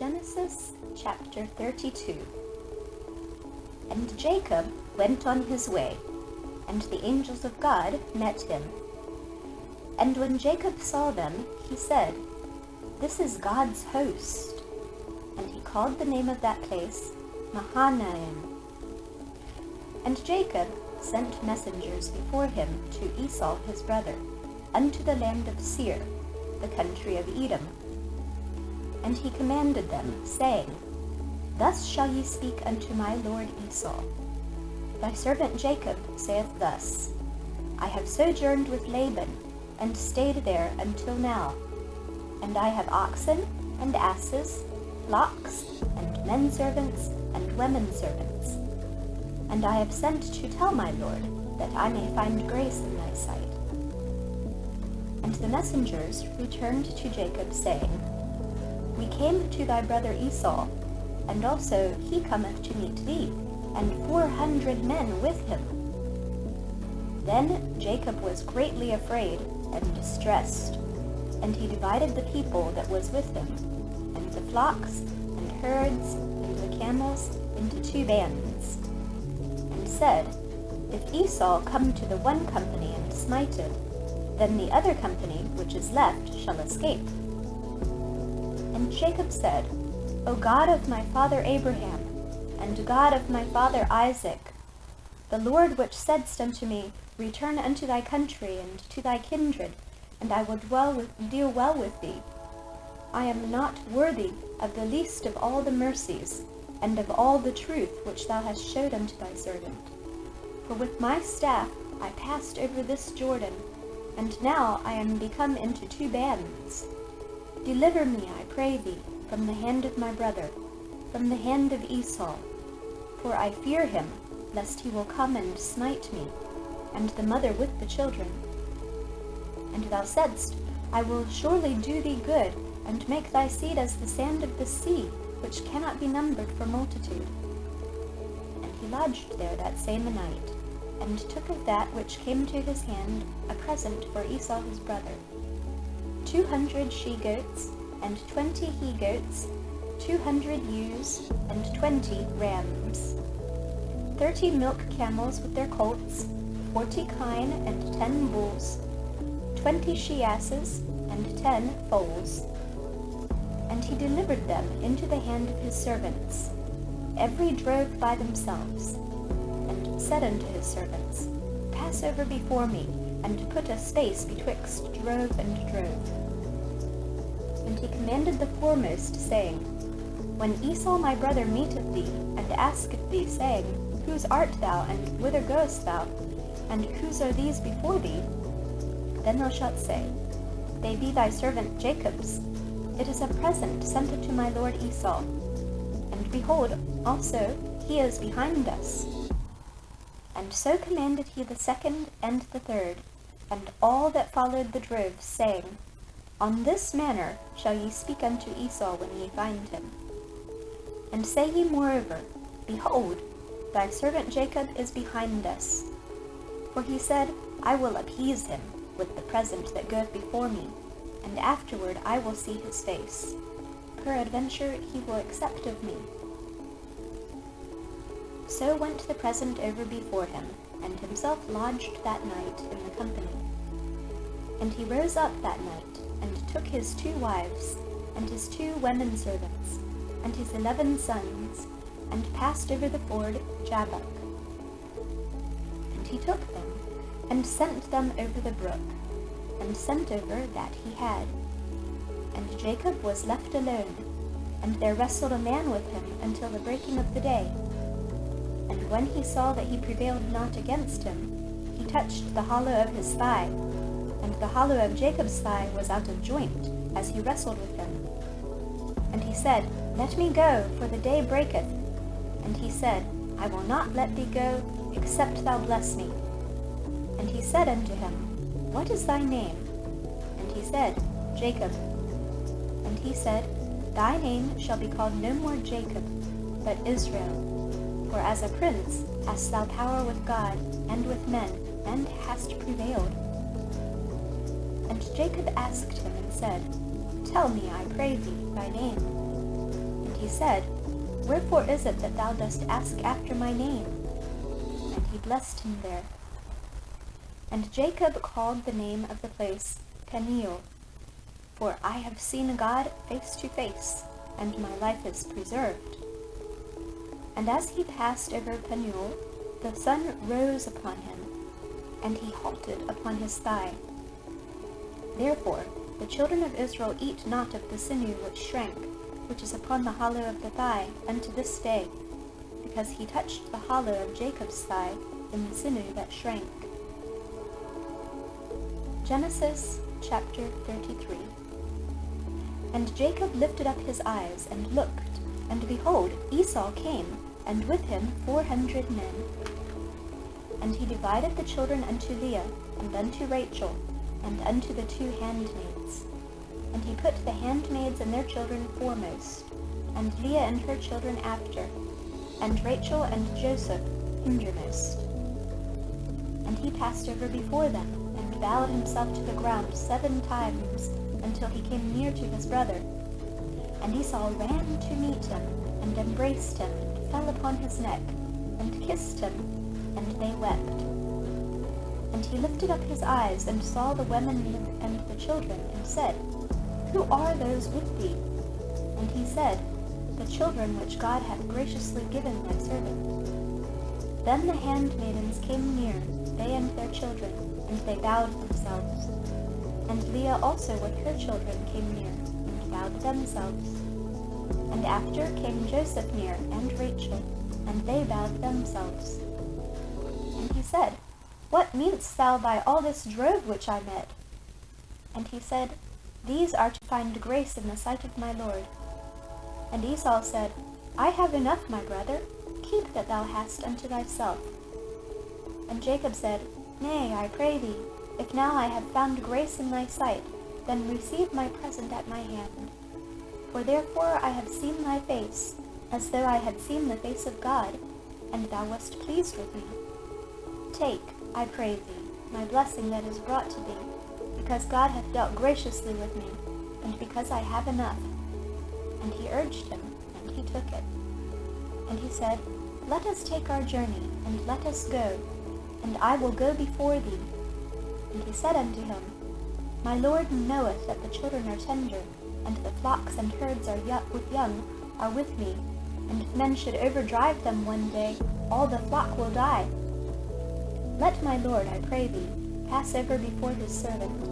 Genesis chapter 32. And Jacob went on his way, and the angels of God met him. And when Jacob saw them, he said, "This is God's host." And he called the name of that place Mahanaim. And Jacob sent messengers before him to Esau his brother, unto the land of Seir, the country of Edom. And he commanded them, saying, Thus shall ye speak unto my lord Esau. Thy servant Jacob saith thus, I have sojourned with Laban, and stayed there until now. And I have oxen, and asses, flocks, and men servants, and women servants. And I have sent to tell my lord, that I may find grace in thy sight. And the messengers returned to Jacob, saying, We came to thy brother Esau, and also he cometh to meet thee, and 400 men with him. Then Jacob was greatly afraid and distressed, and he divided the people that was with him, and the flocks, and herds, and the camels, into 2 bands, and said, If Esau come to the one company and smite it, then the other company which is left shall escape. And Jacob said, O God of my father Abraham, and God of my father Isaac, the Lord which saidst unto me, Return unto thy country and to thy kindred, and I will deal well with thee. I am not worthy of the least of all the mercies, and of all the truth which thou hast showed unto thy servant. For with my staff I passed over this Jordan, and now I am become into 2 bands. Deliver me, I pray thee, from the hand of my brother, from the hand of Esau. For I fear him, lest he will come and smite me, and the mother with the children. And thou saidst, I will surely do thee good, and make thy seed as the sand of the sea, which cannot be numbered for multitude. And he lodged there that same night, and took of that which came to his hand a present for Esau his brother, 200 she-goats, and 20 he-goats, 200 ewes, and 20 rams, 30 milk camels with their colts, 40 kine and 10 bulls, 20 she-asses, and 10 foals. And he delivered them into the hand of his servants, every drove by themselves, and said unto his servants, Pass over before me, and put a space betwixt drove and drove. And he commanded the foremost, saying, When Esau my brother meeteth thee, and asketh thee, saying, Whose art thou, and whither goest thou, and whose are these before thee? Then thou shalt say, They be thy servant Jacob's. It is a present sent unto my lord Esau. And behold, also he is behind us. And so commanded he the second and the third, and all that followed the droves, saying, On this manner shall ye speak unto Esau when ye find him. And say ye moreover, Behold, thy servant Jacob is behind us. For he said, I will appease him with the present that goeth before me, and afterward I will see his face. Peradventure he will accept of me. So went the present over before him, and himself lodged that night in the company. And he rose up that night, and took his 2 wives, and his 2 women servants, and his 11 sons, and passed over the ford Jabbok. And he took them, and sent them over the brook, and sent over that he had. And Jacob was left alone, and there wrestled a man with him until the breaking of the day. And when he saw that he prevailed not against him, he touched the hollow of his thigh, and the hollow of Jacob's thigh was out of joint, as he wrestled with him. And he said, Let me go, for the day breaketh. And he said, I will not let thee go, except thou bless me. And he said unto him, What is thy name? And he said, Jacob. And he said, Thy name shall be called no more Jacob, but Israel. For as a prince hast thou power with God and with men, and hast prevailed. And Jacob asked him and said, Tell me, I pray thee, thy name. he said, Wherefore is it that thou dost ask after my name? And he blessed him there. And Jacob called the name of the place Peniel, for I have seen God face to face, and my life is preserved. And as he passed over Peniel, the sun rose upon him, and he halted upon his thigh. Therefore the children of Israel eat not of the sinew which shrank, which is upon the hollow of the thigh, unto this day, because he touched the hollow of Jacob's thigh in the sinew that shrank. Genesis chapter 33. And Jacob lifted up his eyes, and looked, and behold, Esau came, and with him 400 men. And he divided the children unto Leah, and unto Rachel, and unto the 2 handmaids. And he put the handmaids and their children foremost, and Leah and her children after, and Rachel and Joseph hindermost. And he passed over before them, and bowed himself to the ground 7 times, until he came near to his brother. And Esau ran to meet him, and embraced him, and fell upon his neck, and kissed him, and they wept. And he lifted up his eyes, and saw the women and the children, and said, Who are those with thee? And he said, The children which God hath graciously given thy servant. Then the handmaidens came near, they and their children, and they bowed themselves. And Leah also with her children came near, and bowed themselves. And after came Joseph near, and Rachel, and they bowed themselves. And he said, What meanest thou by all this drove which I met? And he said, These are to find grace in the sight of my Lord. And Esau said, I have enough, my brother, keep that thou hast unto thyself. And Jacob said, Nay, I pray thee, if now I have found grace in thy sight, then receive my present at my hand. For therefore I have seen thy face, as though I had seen the face of God, and thou wast pleased with me. Take, I pray thee, my blessing that is brought to thee, because God hath dealt graciously with me, and because I have enough. And he urged him, and he took it. And he said, Let us take our journey, and let us go, and I will go before thee. And he said unto him, My Lord knoweth that the children are tender, and the flocks and herds are young are with me, and if men should overdrive them one day, all the flock will die. Let my Lord, I pray thee, pass over before his servant,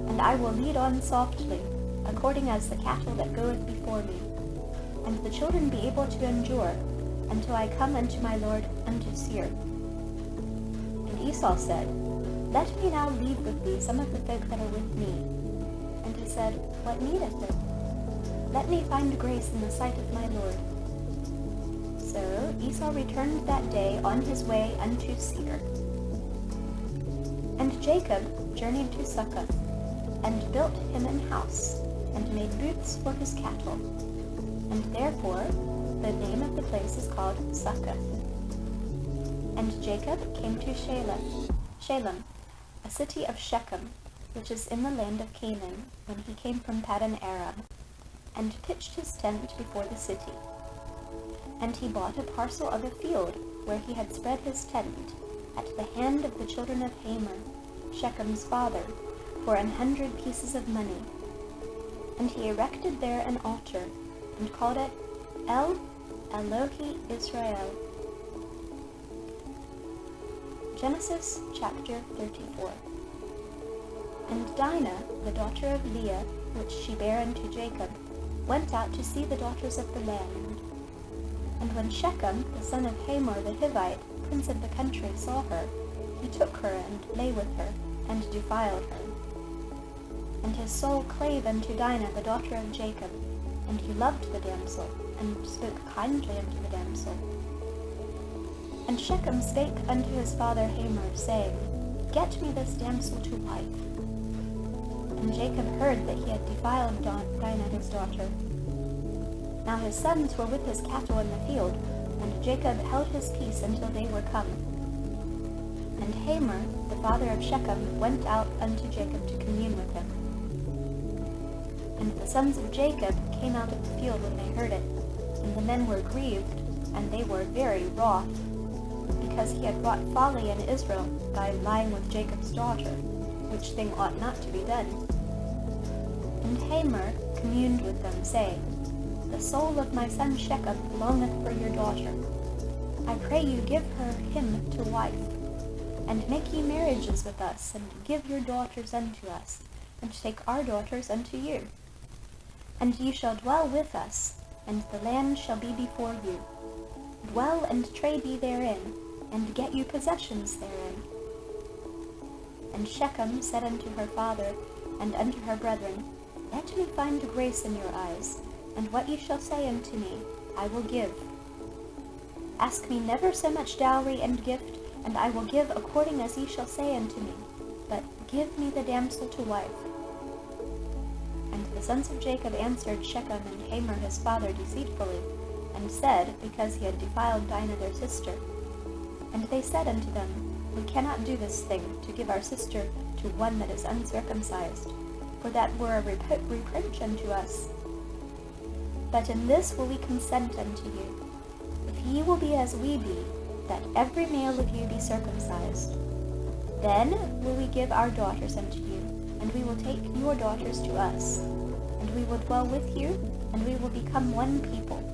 and I will lead on softly, according as the cattle that goeth before me, and the children be able to endure, until I come unto my Lord unto Seir. And Esau said, Let me now leave with thee some of the folk that are with me. And he said, What needeth it? Let me find grace in the sight of my Lord. So Esau returned that day on his way unto Seir. And Jacob journeyed to Succoth, and built him an house, and made booths for his cattle. And therefore the name of the place is called Succoth. And Jacob came to Shalem, a city of Shechem, which is in the land of Canaan, when he came from Paddan Aram, and pitched his tent before the city. And he bought a parcel of a field, where he had spread his tent, at the hand of the children of Hamor, Shechem's father, for 100 pieces of money. And he erected there an altar, and called it El Elohi Israel. Genesis chapter 34. And Dinah, the daughter of Leah, which she bare unto Jacob, went out to see the daughters of the land. And when Shechem, the son of Hamor the Hivite, prince of the country, saw her, he took her, and lay with her, and defiled her. And his soul clave unto Dinah, the daughter of Jacob, and he loved the damsel, and spoke kindly unto the damsel. And Shechem spake unto his father Hamor, saying, Get me this damsel to wife. And Jacob heard that he had defiled Dinah his daughter. Now his sons were with his cattle in the field, and Jacob held his peace until they were come. And Hamor, the father of Shechem, went out unto Jacob to commune with him. And the sons of Jacob came out of the field when they heard it, And the men were grieved, and they were very wroth, because he had wrought folly in Israel by lying with Jacob's daughter, which thing ought not to be done. And Hamor communed with them, saying, The soul of my son Shechem longeth for your daughter. I pray you give him to wife, and make ye marriages with us, and give your daughters unto us, and take our daughters unto you. And ye shall dwell with us, and the land shall be before you. Dwell and trade ye therein, and get you possessions therein. And Shechem said unto her father, and unto her brethren, Let me find grace in your eyes, and what ye shall say unto me, I will give. Ask me never so much dowry and gift, and I will give according as ye shall say unto me, but give me the damsel to wife. And the sons of Jacob answered Shechem and Hamor his father deceitfully, and said, because he had defiled Dinah their sister. And they said unto them, We cannot do this thing, to give our sister to one that is uncircumcised, for that were a reproach unto us. But in this will we consent unto you, if ye will be as we be, that every male of you be circumcised. Then will we give our daughters unto you, and we will take your daughters to us, and we will dwell with you, and we will become one people.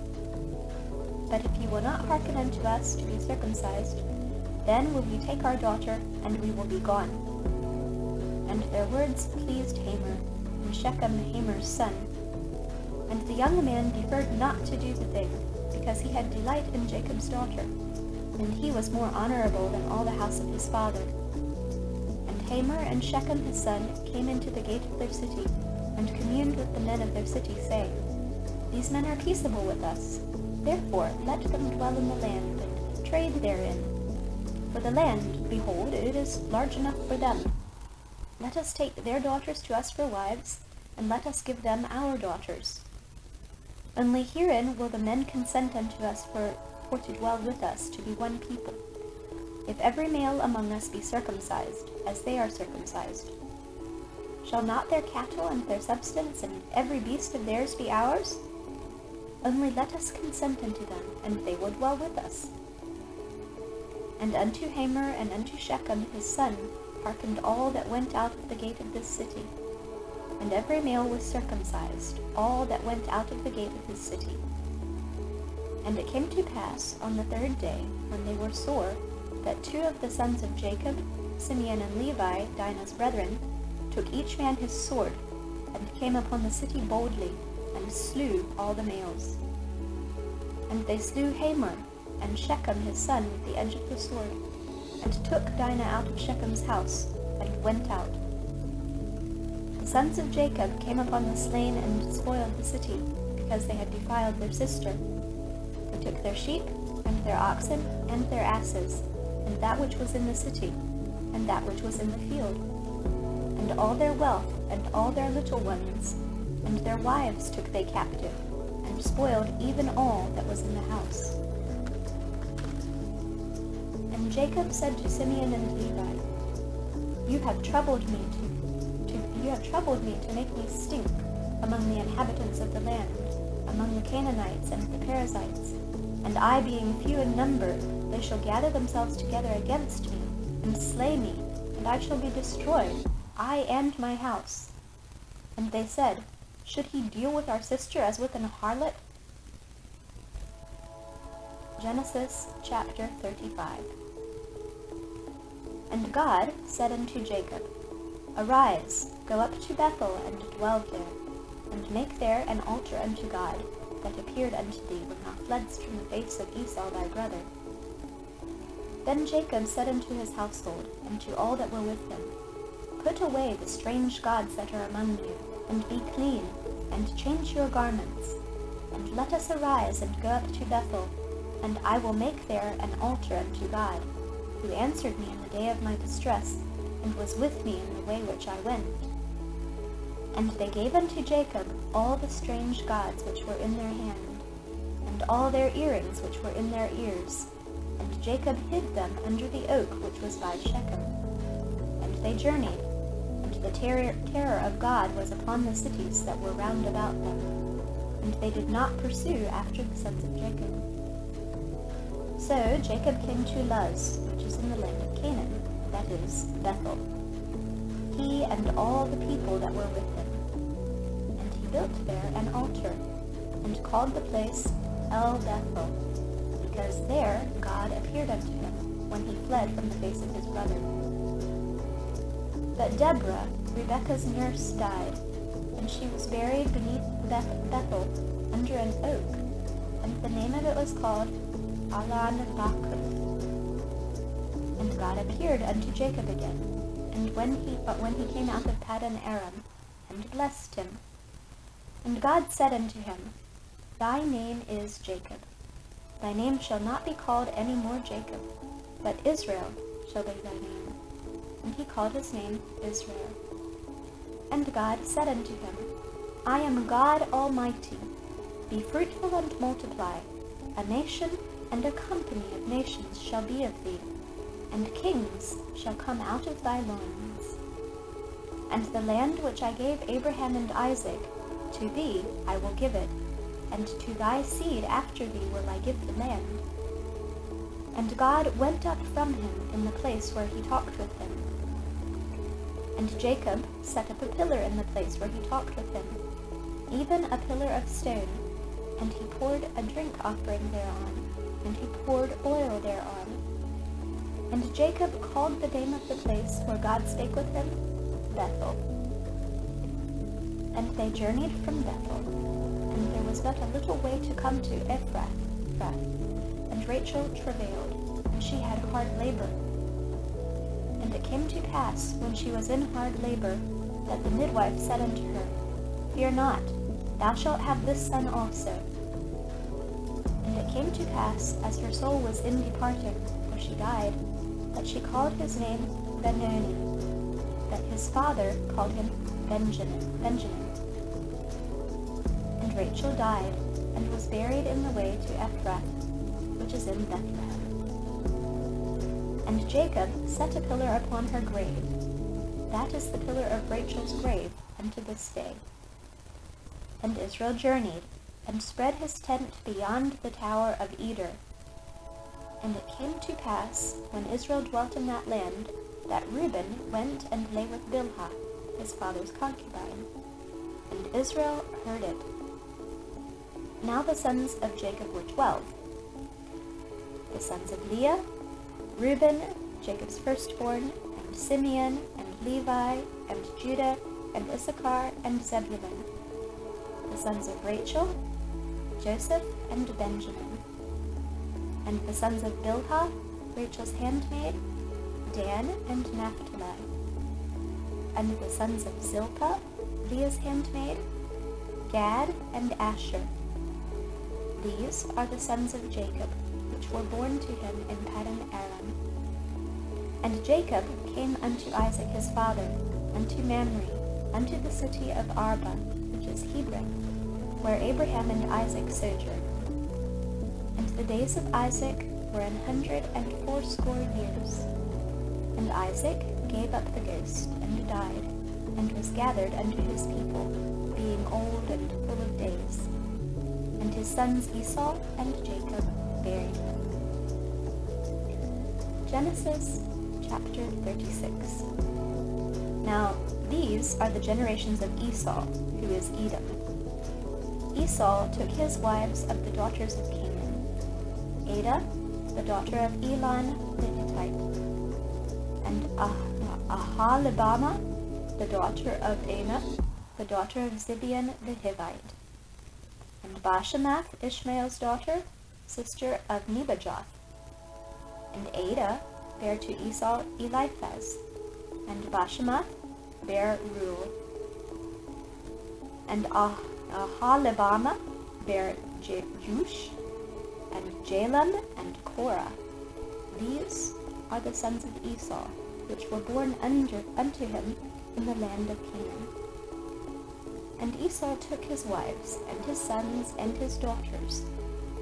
But if ye will not hearken unto us to be circumcised, then will we take our daughter, and we will be gone. And their words pleased Hamor, and Shechem Hamor's son. And the young man deferred not to do the thing, because he had delight in Jacob's daughter, and he was more honorable than all the house of his father. And Hamor and Shechem his son came into the gate of their city, and communed with the men of their city, saying, These men are peaceable with us. Therefore let them dwell in the land, and trade therein. For the land, behold, it is large enough for them. Let us take their daughters to us for wives, and let us give them our daughters. Only herein will the men consent unto us for to dwell with us, to be one people, if every male among us be circumcised, as they are circumcised. Shall not their cattle and their substance and every beast of theirs be ours? Only let us consent unto them, and they will dwell with us. And unto Hamor and unto Shechem his son hearkened all that went out of the gate of this city. And every male was circumcised, all that went out of the gate of his city. And it came to pass on the third day, when they were sore, that two of the sons of Jacob, Simeon and Levi, Dinah's brethren, took each man his sword, and came upon the city boldly, and slew all the males. And they slew Hamor, and Shechem his son with the edge of the sword, and took Dinah out of Shechem's house, and went out. The sons of Jacob came upon the slain and spoiled the city, because they had defiled their sister. They took their sheep, and their oxen, and their asses, and that which was in the city, and that which was in the field, and all their wealth, and all their little ones, and their wives took they captive, and spoiled even all that was in the house. And Jacob said to Simeon and Levi, You have troubled me to make me stink among the inhabitants of the land, among the Canaanites and the Perizzites. And I being few in number, they shall gather themselves together against me, and slay me, and I shall be destroyed, I and my house. And they said, Should he deal with our sister as with an harlot? Genesis chapter 35. And God said unto Jacob, Arise, go up to Bethel, and dwell there, and make there an altar unto God, that appeared unto thee when thou fledst from the face of Esau thy brother. Then Jacob said unto his household, and to all that were with him, Put away the strange gods that are among you, and be clean, and change your garments, and let us arise and go up to Bethel, and I will make there an altar unto God, who answered me in the day of my distress, and was with me in the way which I went. And they gave unto Jacob all the strange gods which were in their hand, and all their earrings which were in their ears, and Jacob hid them under the oak which was by Shechem. And they journeyed, and the terror of God was upon the cities that were round about them. and they did not pursue after the sons of Jacob. So Jacob came to Luz, which is in the land of Canaan, that is, Bethel, he and all the people that were with him. And he built there an altar, and called the place El Bethel, because there God appeared unto him when he fled from the face of his brother. But Deborah, Rebekah's nurse, died, and she was buried beneath Bethel under an oak, and the name of it was called Alan-Bakuth. And God appeared unto Jacob again, and when he came out of Paddan Aram, and blessed him. And God said unto him, Thy name is Jacob. Thy name shall not be called any more Jacob, but Israel shall be thy name. And he called his name Israel. And God said unto him, I am God Almighty. Be fruitful and multiply. A nation and a company of nations shall be of thee, and kings shall come out of thy loins. And the land which I gave Abraham and Isaac, to thee I will give it, and to thy seed after thee will I give the land. And God went up from him in the place where he talked with him. And Jacob set up a pillar in the place where he talked with him, even a pillar of stone, and he poured a drink offering thereon, and he poured oil thereon. And Jacob called the name of the place where God spake with him, Bethel. And they journeyed from Bethel, and there was but a little way to come to Ephrath, and Rachel travailed, and she had hard labor. And it came to pass, when she was in hard labor, that the midwife said unto her, Fear not, thou shalt have this son also. And it came to pass, as her soul was in departing, for she died, that she called his name Benoni, that his father called him Benjamin. And Rachel died, and was buried in the way to Ephrath, which is in Bethlehem. And Jacob set a pillar upon her grave. That is the pillar of Rachel's grave unto this day. And Israel journeyed, and spread his tent beyond the tower of Eder. And it came to pass, when Israel dwelt in that land, that Reuben went and lay with Bilhah, his father's concubine. And Israel heard it. Now the sons of Jacob were 12. The sons of Leah, Reuben, Jacob's firstborn, and Simeon, and Levi, and Judah, and Issachar, and Zebulun. The sons of Rachel, Joseph, and Benjamin. And the sons of Bilhah, Rachel's handmaid, Dan and Naphtali. And the sons of Zilpah, Leah's handmaid, Gad and Asher. These are the sons of Jacob, which were born to him in Paddan Aram. And Jacob came unto Isaac his father, unto Mamre, unto the city of Arba, which is Hebron, where Abraham and Isaac sojourned. And the days of Isaac were 180 years. And Isaac gave up the ghost, and died, and was gathered unto his people, being old and full of days. And his sons Esau and Jacob buried him. Genesis chapter 36. Now these are the generations of Esau, who is Edom. Esau took his wives of the daughters of Canaan, Adah, the daughter of Elon the Hittite, and Aholibamah, the daughter of Anah, the daughter of Zibeon the Hivite, and Bashemath, Ishmael's daughter, sister of Nebajoth. And Adah bare to Esau Eliphaz, and Bashemath bare Reuel. And Aholibamah bare Jush, and Jalem, and Korah. These are the sons of Esau, which were born unto him in the land of Canaan. And Esau took his wives, and his sons, and his daughters,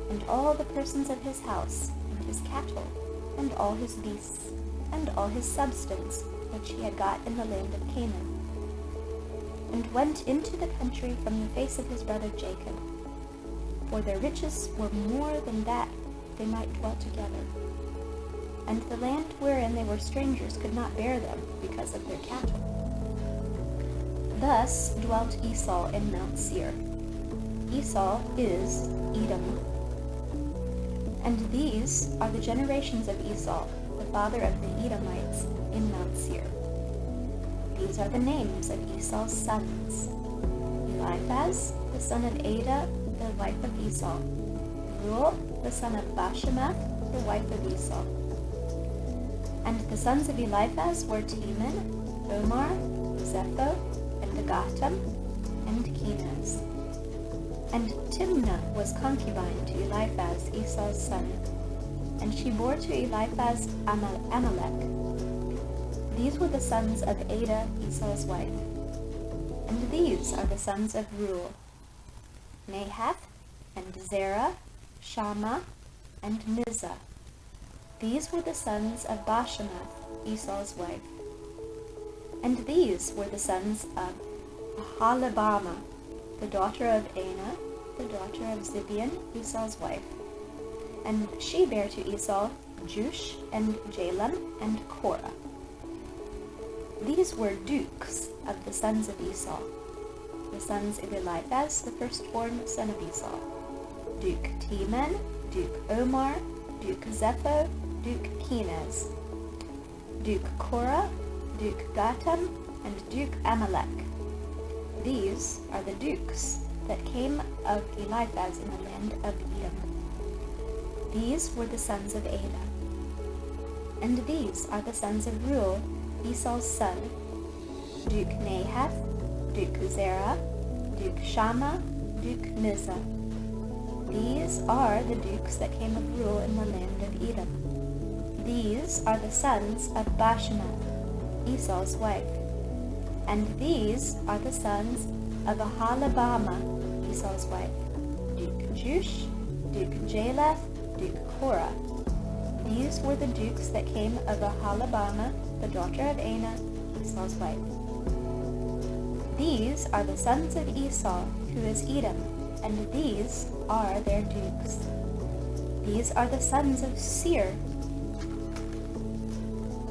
and all the persons of his house, and his cattle, and all his beasts, and all his substance, which he had got in the land of Canaan, and went into the country from the face of his brother Jacob, for their riches were more than that they might dwell together. And the land wherein they were strangers could not bear them because of their cattle. Thus dwelt Esau in Mount Seir. Esau is Edom. And these are the generations of Esau, the father of the Edomites, in Mount Seir. These are the names of Esau's sons: Eliphaz, the son of Adah, the wife of Esau; Reuel, the son of Bashemath, the wife of Esau. And the sons of Eliphaz were Teman, Omar, Zepho, and Gatam, and Kenaz. And Timnah was concubine to Eliphaz, Esau's son, and she bore to Eliphaz Amalek. These were the sons of Adah, Esau's wife. And these are the sons of Reuel: Nahath, and Zerah, Shammah, and Mizah. These were the sons of Bashemath, Esau's wife. And these were the sons of Aholibamah, the daughter of Anah, the daughter of Zibeon, Esau's wife. And she bare to Esau Jush, and Jalem, and Korah. These were dukes of the sons of Esau, the sons of Eliphaz, the firstborn son of Esau: Duke Teman, Duke Omar, Duke Zepho, Duke Kenaz, Duke Korah, Duke Gatam, and Duke Amalek. These are the dukes that came of Eliphaz in the land of Edom. These were the sons of Adah. And these are the sons of Reuel, Esau's son: Duke Nahath, Duke Zerah, Duke Shammah, Duke Mizah. These are the dukes that came of Reuel in the land of Edom. These are the sons of Bashemath, Esau's wife. And these are the sons of Aholibamah, Esau's wife: Duke Jush, Duke Jaleth, Duke Korah. These were the dukes that came of Aholibamah, the daughter of Anah, Esau's wife. These are the sons of Esau, who is Edom, and these are their dukes. These are the sons of Seir,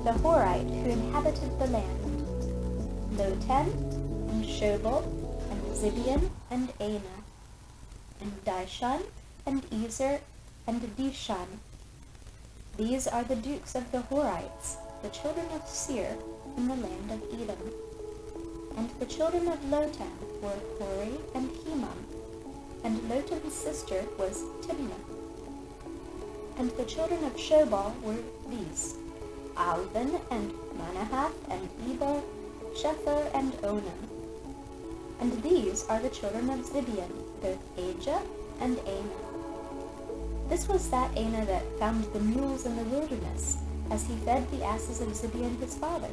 the Horite, who inhabited the land: Lotan, and Shobal, and Zibeon, and Anah, and Dishon, and Ezer, and Dishan. These are the dukes of the Horites, the children of Seir, in the land of Edom. And the children of Lotan were Hori and Hemam, and Lotan's sister was Timnah. And the children of Shobal were these: Alvan, and Manahath, and Eber, Shepher, and Onam. And these are the children of Zibeon, both Ajah and Anah. This was that Anah that found the mules in the wilderness, as he fed the asses of Zibeon his father.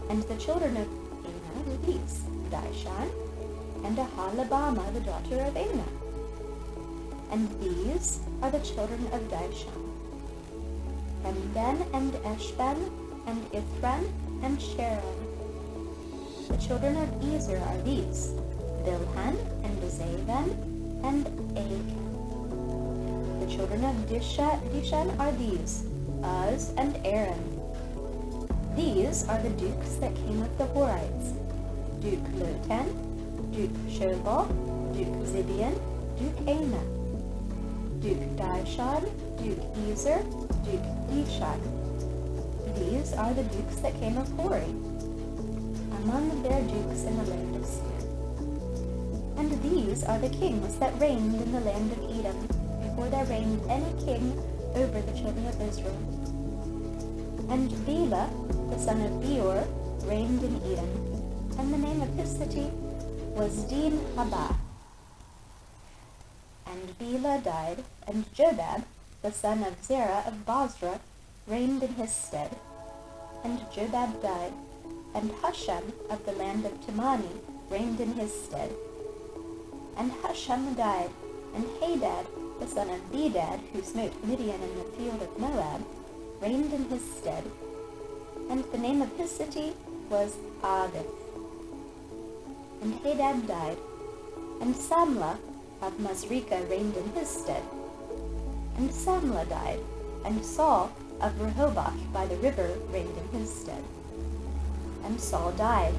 And the children of Anah were these: Dishon, and Aholibamah, the daughter of Anah. And these are the children of Dishon: Hemdan, and Eshban, and Ithran, and Sharon. The children of Ezer are these: Bilhan, and Zavan, and Achan. The children of Dishan are these: Uz, and Aaron. These are the dukes that came of the Horites: Duke Lotan, Duke Shobal, Duke Zibeon, Duke Anah, Duke Dishon, Duke Ezer, Duke Dishan. These are the dukes that came of Hori, among their dukes in the land of Seir. And these are the kings that reigned in the land of Edom, before there reigned any king over the children of Israel. And Bela, the son of Beor, reigned in Edom, and the name of his city was Din-Habah. And Bela died, and Jobab, the son of Zerah of Bozrah, reigned in his stead. And Jobab died, and Husham of the land of Temani reigned in his stead. And Husham died, and Hadad, the son of Bedad, who smote Midian in the field of Moab, reigned in his stead. And the name of his city was Avith. And Hadad died, and Samlah of Masrekah reigned in his stead. And Samlah died, and Saul of Rehoboth by the river reigned in his stead. And Saul died,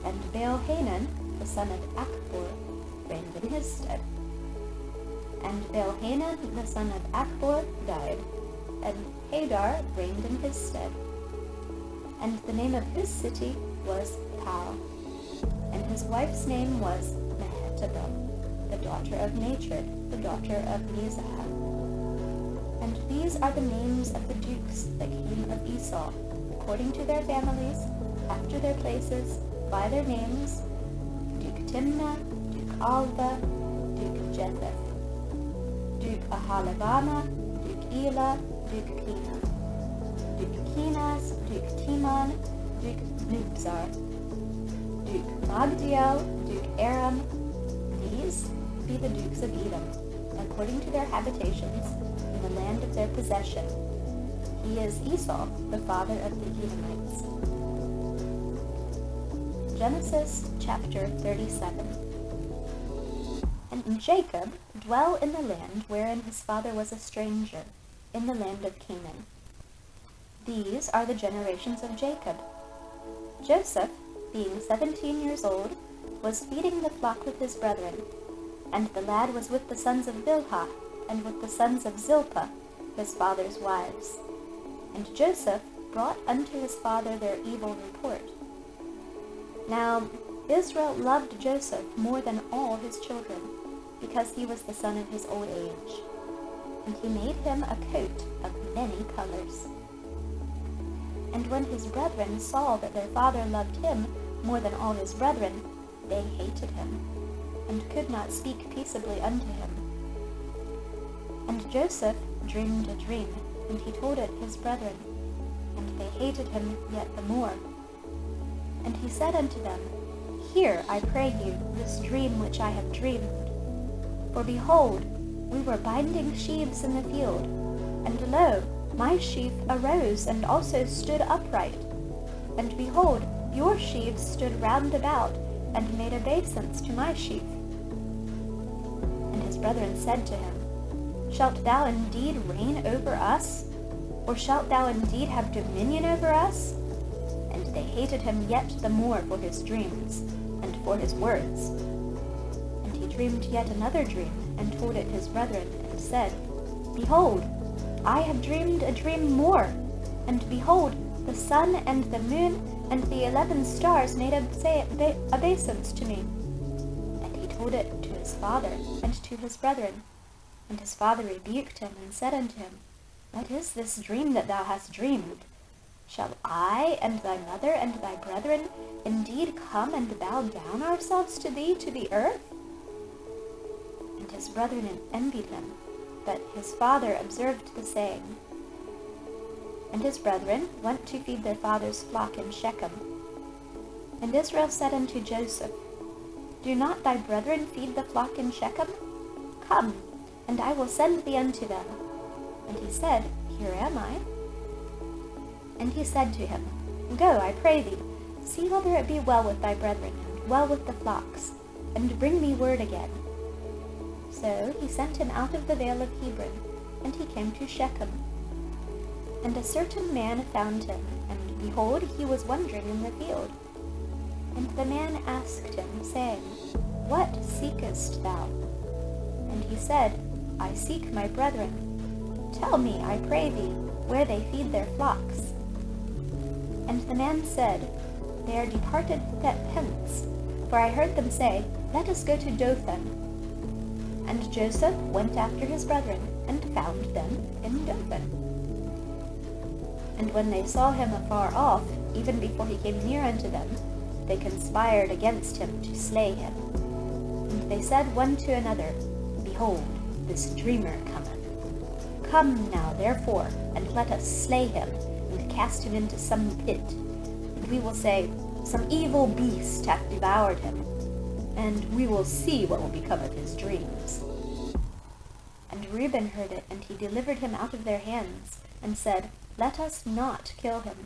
and Baal-Hanan, the son of Achbor, reigned in his stead. And Baal-Hanan, the son of Achbor, died, and Hadar reigned in his stead. And the name of his city was Pau, and his wife's name was Mehetabel, the daughter of Nature, the daughter of Mizah. And these are the names of the dukes that came of Esau, according to their families, after their places, by their names: Duke Timnah, Duke Alva, Duke Jetheth, Duke Ahalabama, Duke Elah, Duke Kina, Duke Kenaz, Duke Timon, Duke Nubzar, Duke Magdiel, Duke Aram. These be the dukes of Edom, according to their habitations, in the land of their possession. He is Esau, the father of the Edomites. Genesis chapter 37. And Jacob dwelt in the land wherein his father was a stranger, in the land of Canaan. These are the generations of Jacob. Joseph, being 17 years old, was feeding the flock with his brethren, and the lad was with the sons of Bilhah, and with the sons of Zilpah, his father's wives. And Joseph brought unto his father their evil report. Now Israel loved Joseph more than all his children, because he was the son of his old age. And he made him a coat of many colors. And when his brethren saw that their father loved him more than all his brethren, they hated him, and could not speak peaceably unto him. And Joseph dreamed a dream, and he told it his brethren, and they hated him yet the more. And he said unto them, Hear, I pray you, this dream which I have dreamed. For behold, we were binding sheaves in the field, and lo, my sheaf arose and also stood upright. And behold, your sheaves stood round about, and made obeisance to my sheaf. And his brethren said to him, Shalt thou indeed reign over us? Or shalt thou indeed have dominion over us? And they hated him yet the more for his dreams, and for his words. And he dreamed yet another dream, and told it his brethren, and said, Behold, I have dreamed a dream more, and behold, the sun and the moon and the 11 stars made obeisance to me. And he told it to his father and to his brethren. And his father rebuked him, and said unto him, What is this dream that thou hast dreamed? Shall I and thy mother and thy brethren indeed come and bow down ourselves to thee to the earth? And his brethren envied him, but his father observed the saying. And his brethren went to feed their father's flock in Shechem. And Israel said unto Joseph, Do not thy brethren feed the flock in Shechem? Come, and I will send thee unto them. And he said, Here am I. And he said to him, Go, I pray thee, see whether it be well with thy brethren, and well with the flocks, and bring me word again. So he sent him out of the vale of Hebron, and he came to Shechem. And a certain man found him, and behold, he was wandering in the field. And the man asked him, saying, What seekest thou? And he said, I seek my brethren. Tell me, I pray thee, where they feed their flocks. And the man said, They are departed hence, for I heard them say, Let us go to Dothan. And Joseph went after his brethren, and found them in Dothan. And when they saw him afar off, even before he came near unto them, they conspired against him to slay him. And they said one to another, Behold, this dreamer cometh. Come now, therefore, and let us slay him, and cast him into some pit. And we will say, Some evil beast hath devoured him, and we will see what will become of his dreams. And Reuben heard it, and he delivered him out of their hands, and said, Let us not kill him.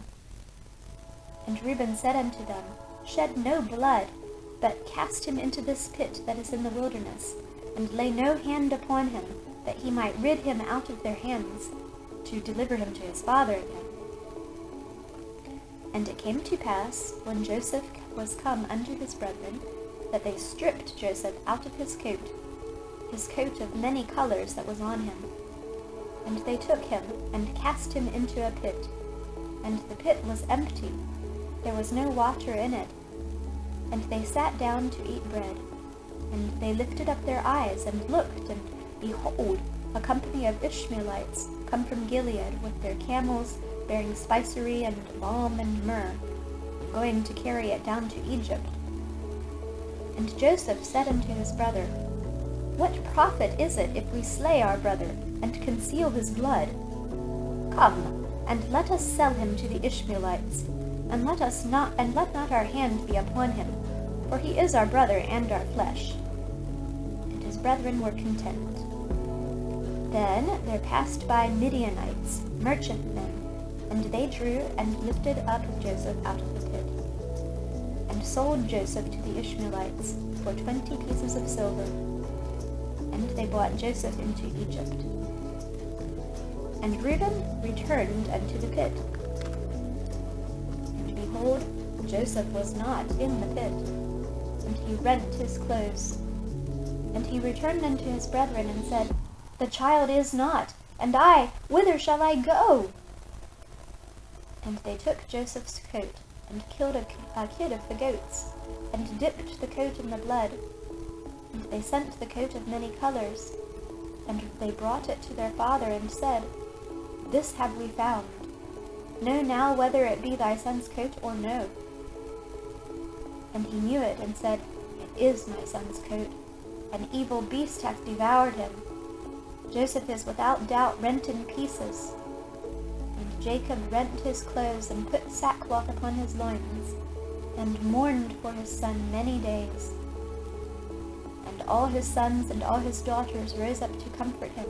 And Reuben said unto them, Shed no blood, but cast him into this pit that is in the wilderness, and lay no hand upon him, that he might rid him out of their hands, to deliver him to his father again. And it came to pass, when Joseph was come unto his brethren, that they stripped Joseph out of his coat of many colors that was on him. And they took him, and cast him into a pit. And the pit was empty, there was no water in it. And they sat down to eat bread. And they lifted up their eyes, and looked, and behold, a company of Ishmaelites come from Gilead with their camels, bearing spicery and balm and myrrh, going to carry it down to Egypt. And Joseph said unto his brother, What profit is it if we slay our brother, and conceal his blood? Come, and let us sell him to the Ishmaelites, and let not our hand be upon him, for he is our brother and our flesh. And his brethren were content. Then there passed by Midianites, merchantmen, and they drew and lifted up Joseph out of the pit, and sold Joseph to the Ishmaelites for 20 pieces of silver. And they brought Joseph into Egypt. And Reuben returned unto the pit. And behold, Joseph was not in the pit, and he rent his clothes. And he returned unto his brethren, and said, The child is not, and I, whither shall I go? And they took Joseph's coat, and killed a kid of the goats, and dipped the coat in the blood. And they sent the coat of many colors, and they brought it to their father, and said, This have we found. Know now whether it be thy son's coat or no. And he knew it, and said, It is my son's coat. An evil beast hath devoured him. Joseph is without doubt rent in pieces. And Jacob rent his clothes, and put sackcloth upon his loins, and mourned for his son many days. And all his sons and all his daughters rose up to comfort him,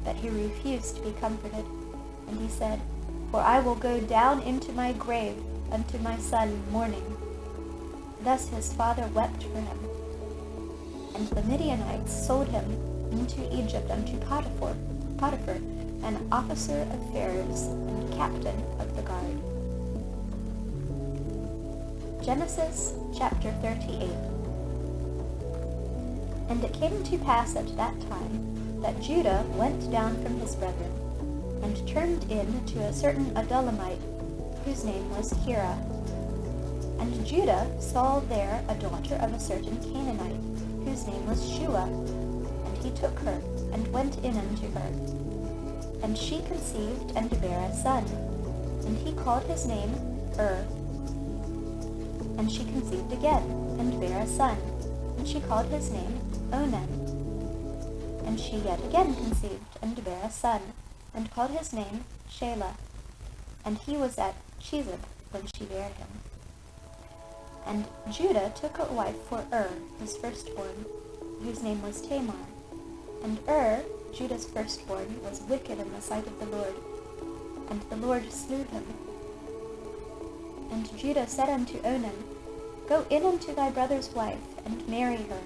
but he refused to be comforted. And he said, For I will go down into my grave unto my son mourning. Thus his father wept for him. And the Midianites sold him into Egypt unto Potiphar, an officer of Pharaoh's and captain of the guard. Genesis chapter 38. And it came to pass at that time that Judah went down from his brethren, and turned in to a certain Adullamite, whose name was Hira. And Judah saw there a daughter of a certain Canaanite, whose name was Shua, and he took her, and went in unto her. And she conceived and bare a son, and he called his name And she conceived again, and bare a son, and she called his name Onan. And she yet again conceived, and bare a son, and called his name Shelah. And he was at Chezib when she bare him. And Judah took a wife for his firstborn, whose name was Tamar. And Judah's firstborn, was wicked in the sight of the Lord, and the Lord slew him. And Judah said unto Onan, Go in unto thy brother's wife, and marry her,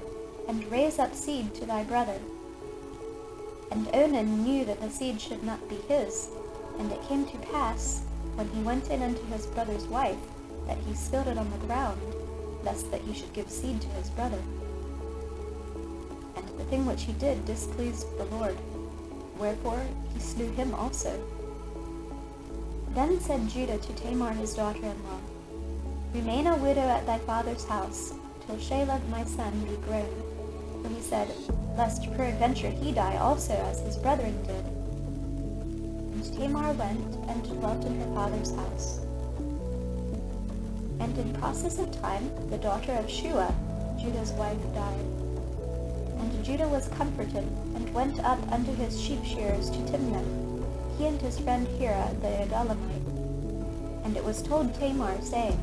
and raise up seed to thy brother. And Onan knew that the seed should not be his, and it came to pass, when he went in unto his brother's wife, that he spilled it on the ground, lest that he should give seed to his brother. And the thing which he did displeased the Lord, wherefore he slew him also. Then said Judah to Tamar his daughter-in-law, Remain a widow at thy father's house, till Shelah my son be grown. For he said, Lest peradventure he die also, as his brethren did. And Tamar went and dwelt in her father's house. And in process of time, the daughter of Shua, Judah's wife, died. And Judah was comforted, and went up unto his sheep shearers to Timnath, he and his friend Hira the Adullamite. And it was told Tamar, saying,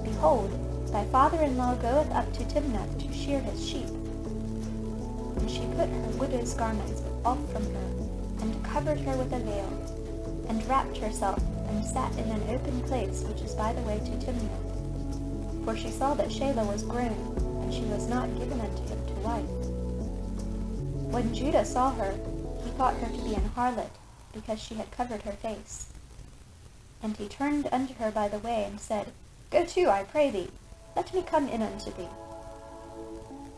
Behold, thy father-in-law goeth up to Timnath to shear his sheep. And she put her widow's garments off from her, and covered her with a veil, and wrapped herself, and sat in an open place which is by the way to Timnath. For she saw that Shelah was grown, and she was not given unto him to wife. When Judah saw her, he thought her to be an harlot, because she had covered her face. And he turned unto her by the way, and said, Go to, I pray thee, let me come in unto thee.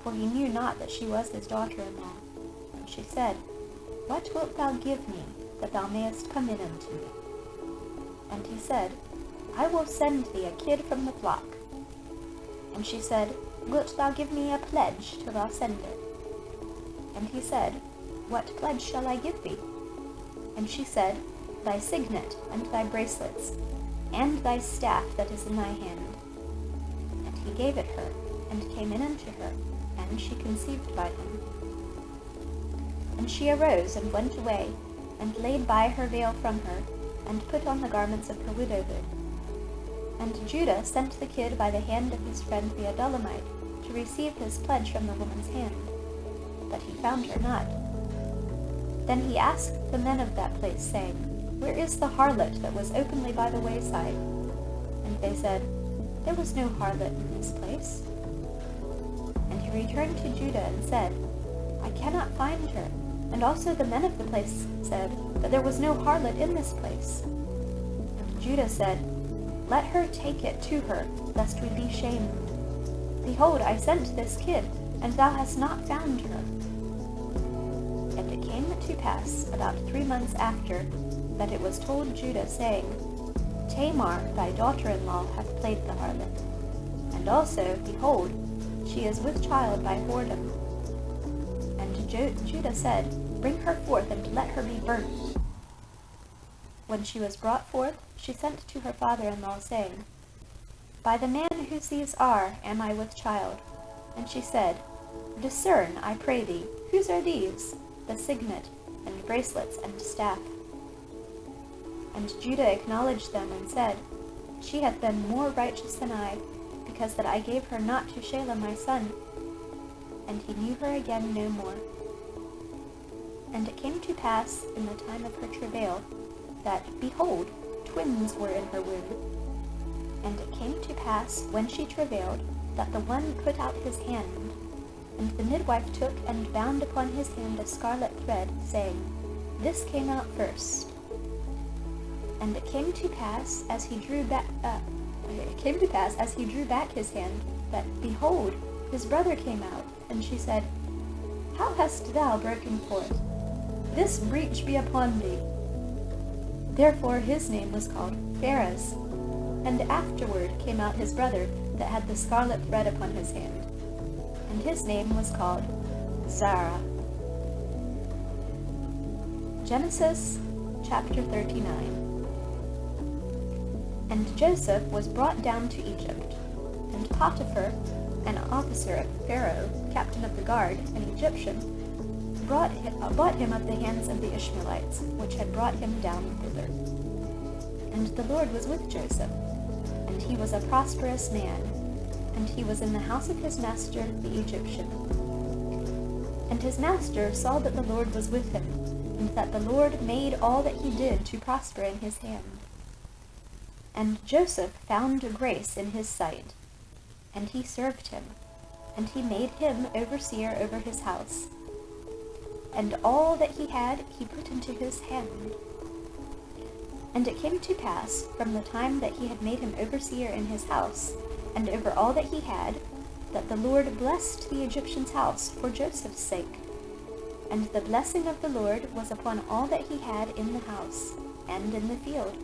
For he knew not that she was his daughter-in-law. And she said, What wilt thou give me, that thou mayest come in unto me? And he said, I will send thee a kid from the flock. And she said, Wilt thou give me a pledge till thou send it? And he said, What pledge shall I give thee? And she said, Thy signet, and thy bracelets, and thy staff that is in thy hand. And he gave it her, and came in unto her, and she conceived by him. And she arose, and went away, and laid by her veil from her, and put on the garments of her widowhood. And Judah sent the kid by the hand of his friend the Adullamite, to receive his pledge from the woman's hand. But he found her not. Then he asked the men of that place, saying, Where is the harlot that was openly by the wayside? And they said, There was no harlot in this place. And he returned to Judah and said, I cannot find her. And also the men of the place said, that there was no harlot in this place. And Judah said, Let her take it to her, lest we be shamed. Behold, I sent this kid, and thou hast not found her. And it came to pass, about 3 months after, that it was told Judah, saying, Tamar, thy daughter-in-law, hath played the harlot. And also, behold, she is with child by whoredom. And Judah said, Bring her forth, and let her be burnt. When she was brought forth, she sent to her father-in-law, saying, By the man whose these are, am I with child. And she said, Discern, I pray thee, whose are these, the signet, and bracelets, and staff? And Judah acknowledged them, and said, She hath been more righteous than I, because that I gave her not to Shelah my son. And he knew her again no more. And it came to pass in the time of her travail, that, behold, twins were in her womb. And it came to pass, when she travailed, that the one put out his hand, and the midwife took and bound upon his hand a scarlet thread, saying, This came out first. And it came to pass, as he drew back his hand, that, behold, his brother came out. And she said, How hast thou broken forth? This breach be upon thee. Therefore his name was called Pharez. And afterward came out his brother that had the scarlet thread upon his hand, and his name was called Zara. Genesis chapter 39. And Joseph was brought down to Egypt, and Potiphar, an officer of Pharaoh, captain of the guard, an Egyptian, bought him of the hands of the Ishmaelites, which had brought him down thither. And the Lord was with Joseph, and he was a prosperous man, and he was in the house of his master the Egyptian. And his master saw that the Lord was with him, and that the Lord made all that he did to prosper in his hand. And Joseph found grace in his sight, and he served him, and he made him overseer over his house. And all that he had he put into his hand. And it came to pass, from the time that he had made him overseer in his house, and over all that he had, that the Lord blessed the Egyptian's house for Joseph's sake. And the blessing of the Lord was upon all that he had in the house, and in the field.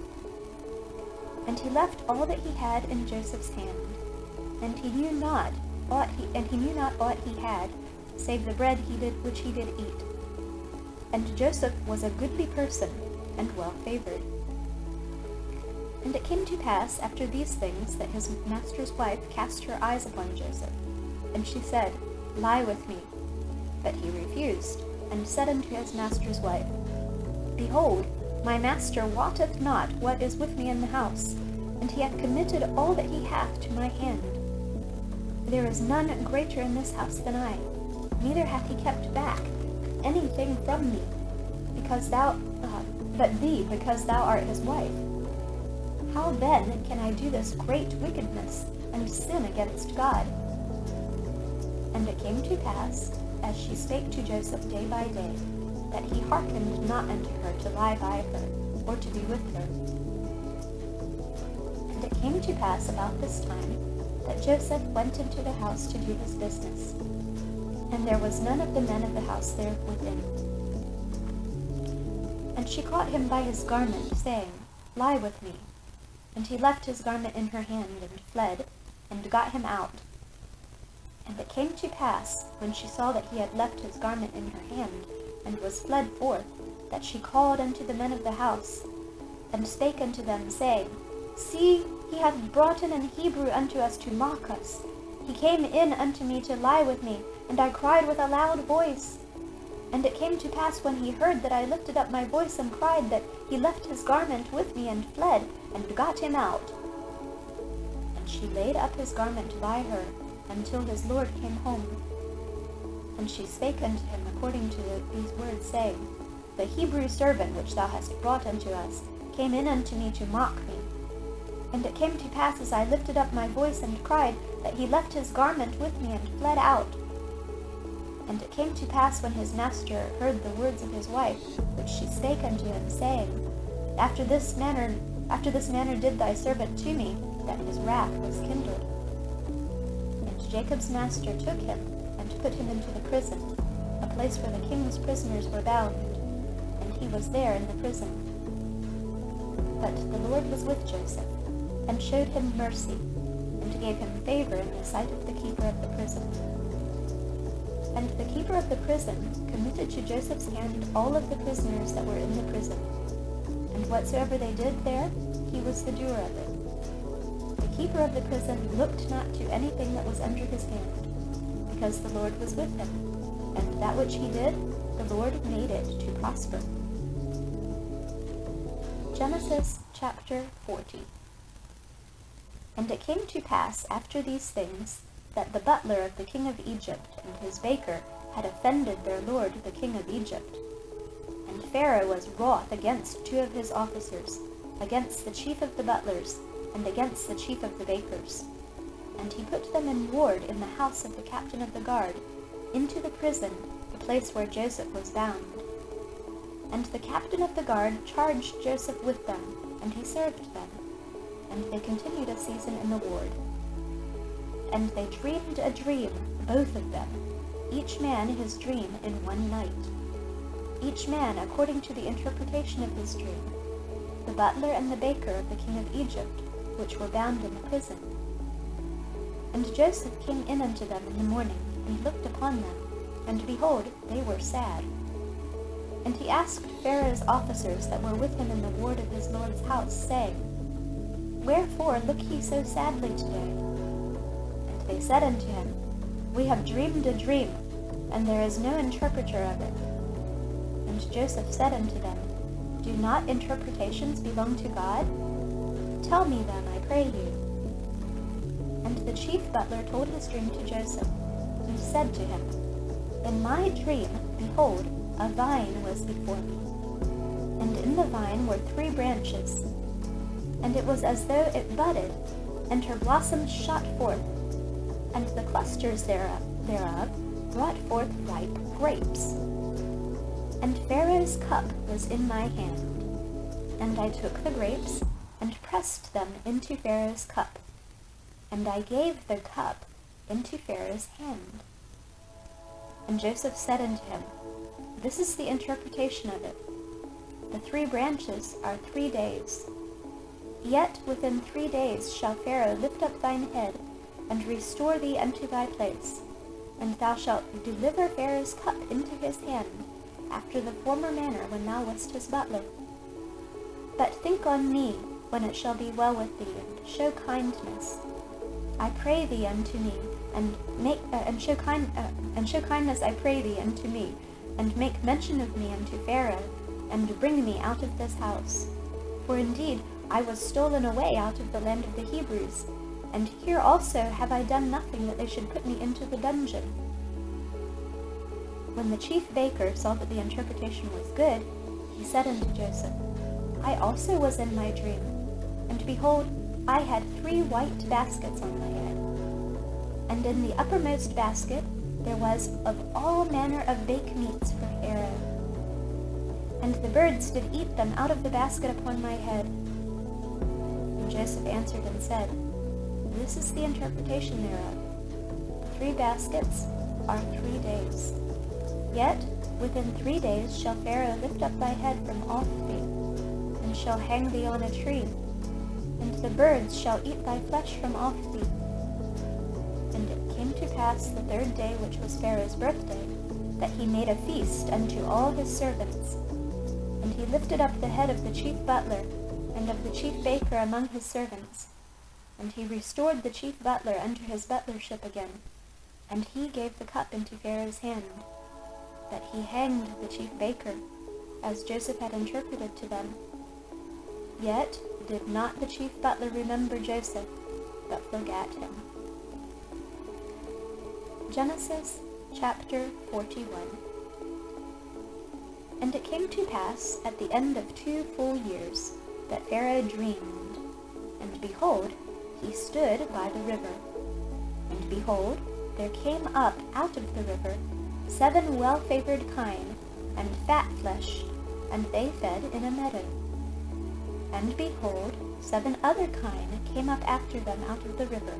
And he left all that he had in Joseph's hand, and he knew not aught he had, save the bread which he did eat. And Joseph was a goodly person, and well favored. And it came to pass after these things that his master's wife cast her eyes upon Joseph, and she said, Lie with me. But he refused, and said unto his master's wife, Behold, my master wotteth not what is with me in the house, and he hath committed all that he hath to my hand. There is none greater in this house than I, neither hath he kept back anything from me, because thou art his wife. How then can I do this great wickedness, and sin against God? And it came to pass, as she spake to Joseph day by day, that he hearkened not unto her to lie by her, or to be with her. And it came to pass about this time, that Joseph went into the house to do his business, and there was none of the men of the house there within. And she caught him by his garment, saying, Lie with me. And he left his garment in her hand, and fled, and got him out. And it came to pass, when she saw that he had left his garment in her hand, and was fled forth, that she called unto the men of the house, and spake unto them, saying, See, he hath brought in an Hebrew unto us to mock us. He came in unto me to lie with me, and I cried with a loud voice. And it came to pass, when he heard that I lifted up my voice and cried, that he left his garment with me, and fled, and got him out. And she laid up his garment by her, until his lord came home. And she spake unto him according to these words, saying, The Hebrew servant which thou hast brought unto us came in unto me to mock me. And it came to pass, as I lifted up my voice and cried, that he left his garment with me, and fled out. And it came to pass, when his master heard the words of his wife, which she spake unto him, saying, After this manner did thy servant to me, that his wrath was kindled. And Jacob's master took him, and put him into the prison, a place where the king's prisoners were bound, and he was there in the prison. But the Lord was with Joseph, and showed him mercy, and gave him favor in the sight of the keeper of the prison. And the keeper of the prison committed to Joseph's hand all of the prisoners that were in the prison, and whatsoever they did there, he was the doer of it. The keeper of the prison looked not to anything that was under his hand, because the Lord was with him, and that which he did, the Lord made it to prosper. Genesis chapter 40. And it came to pass after these things, that the butler of the king of Egypt and his baker had offended their lord the king of Egypt. And Pharaoh was wroth against two of his officers, against the chief of the butlers, and against the chief of the bakers. And he put them in ward in the house of the captain of the guard, into the prison, the place where Joseph was bound. And the captain of the guard charged Joseph with them, and he served them. And they continued a season in the ward. And they dreamed a dream, both of them, each man his dream in one night, each man according to the interpretation of his dream, the butler and the baker of the king of Egypt, which were bound in the prison. And Joseph came in unto them in the morning, and looked upon them, and behold, they were sad. And he asked Pharaoh's officers that were with him in the ward of his lord's house, saying, Wherefore look ye so sadly today? And they said unto him, We have dreamed a dream, and there is no interpreter of it. And Joseph said unto them, Do not interpretations belong to God? Tell me them, I pray you. And the chief butler told his dream to Joseph, who said to him, In my dream, behold, a vine was before me, and in the vine were 3 branches, and it was as though it budded, and her blossoms shot forth, and the clusters thereof brought forth ripe grapes. And Pharaoh's cup was in my hand, and I took the grapes, and pressed them into Pharaoh's cup, and I gave the cup into Pharaoh's hand. And Joseph said unto him, This is the interpretation of it. The 3 branches are 3 days. Yet within 3 days shall Pharaoh lift up thine head, and restore thee unto thy place, and thou shalt deliver Pharaoh's cup into his hand, after the former manner when thou wast his butler. But think on me when it shall be well with thee, and show kindness, I pray thee, unto me, and show kindness, I pray thee, unto me, and make mention of me unto Pharaoh, and bring me out of this house. For indeed I was stolen away out of the land of the Hebrews, and here also have I done nothing that they should put me into the dungeon. When the chief baker saw that the interpretation was good, he said unto Joseph, I also was in my dream, and behold, I had 3 white baskets on my head. And in the uppermost basket there was of all manner of bake meats for Pharaoh. And the birds did eat them out of the basket upon my head. And Joseph answered and said, This is the interpretation thereof. The 3 baskets are 3 days. Yet within 3 days shall Pharaoh lift up thy head from off thee, and shall hang thee on a tree, and the birds shall eat thy flesh from off thee. And it came to pass the 3rd day, which was Pharaoh's birthday, that he made a feast unto all his servants. And he lifted up the head of the chief butler, and of the chief baker among his servants. And he restored the chief butler unto his butlership again. And he gave the cup into Pharaoh's hand, that he hanged the chief baker, as Joseph had interpreted to them. Yet did not the chief butler remember Joseph, but forgat him. Genesis chapter 41. And it came to pass at the end of 2 full years that Pharaoh dreamed, and behold, he stood by the river. And behold, there came up out of the river 7 well-favored kine, and fat-fleshed, and they fed in a meadow. And behold, 7 other kine came up after them out of the river,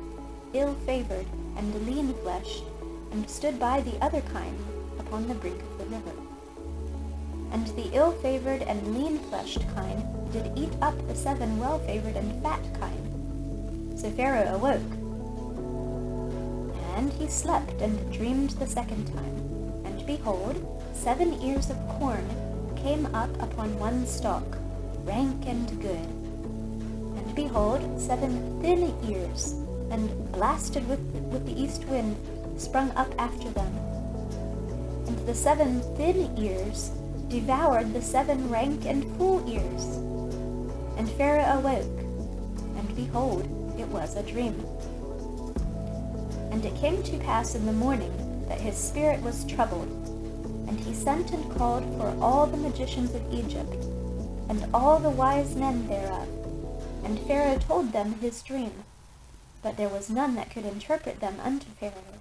ill-favored and lean-fleshed, and stood by the other kine upon the brink of the river. And the ill-favored and lean-fleshed kine did eat up the 7 well-favored and fat kine. So Pharaoh awoke, and he slept and dreamed the 2nd time. And behold, 7 ears of corn came up upon one stalk, rank and good. And behold, 7 thin ears, and blasted with the east wind, sprung up after them. And the 7 thin ears devoured the 7 rank and full ears. And Pharaoh awoke, and behold, it was a dream. And it came to pass in the morning that his spirit was troubled, and he sent and called for all the magicians of Egypt, and all the wise men thereof. And Pharaoh told them his dream, but there was none that could interpret them unto Pharaoh.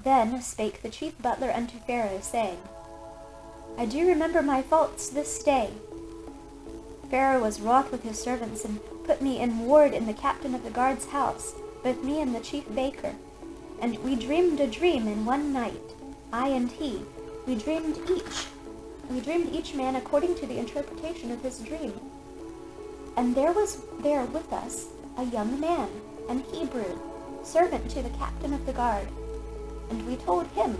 Then spake the chief butler unto Pharaoh, saying, I do remember my faults this day. Pharaoh was wroth with his servants, and put me in ward in the captain of the guard's house, both me and the chief baker. And we dreamed a dream in one night, I and he. We dreamed each man according to the interpretation of his dream. And there was there with us a young man, an Hebrew, servant to the captain of the guard. And we told him,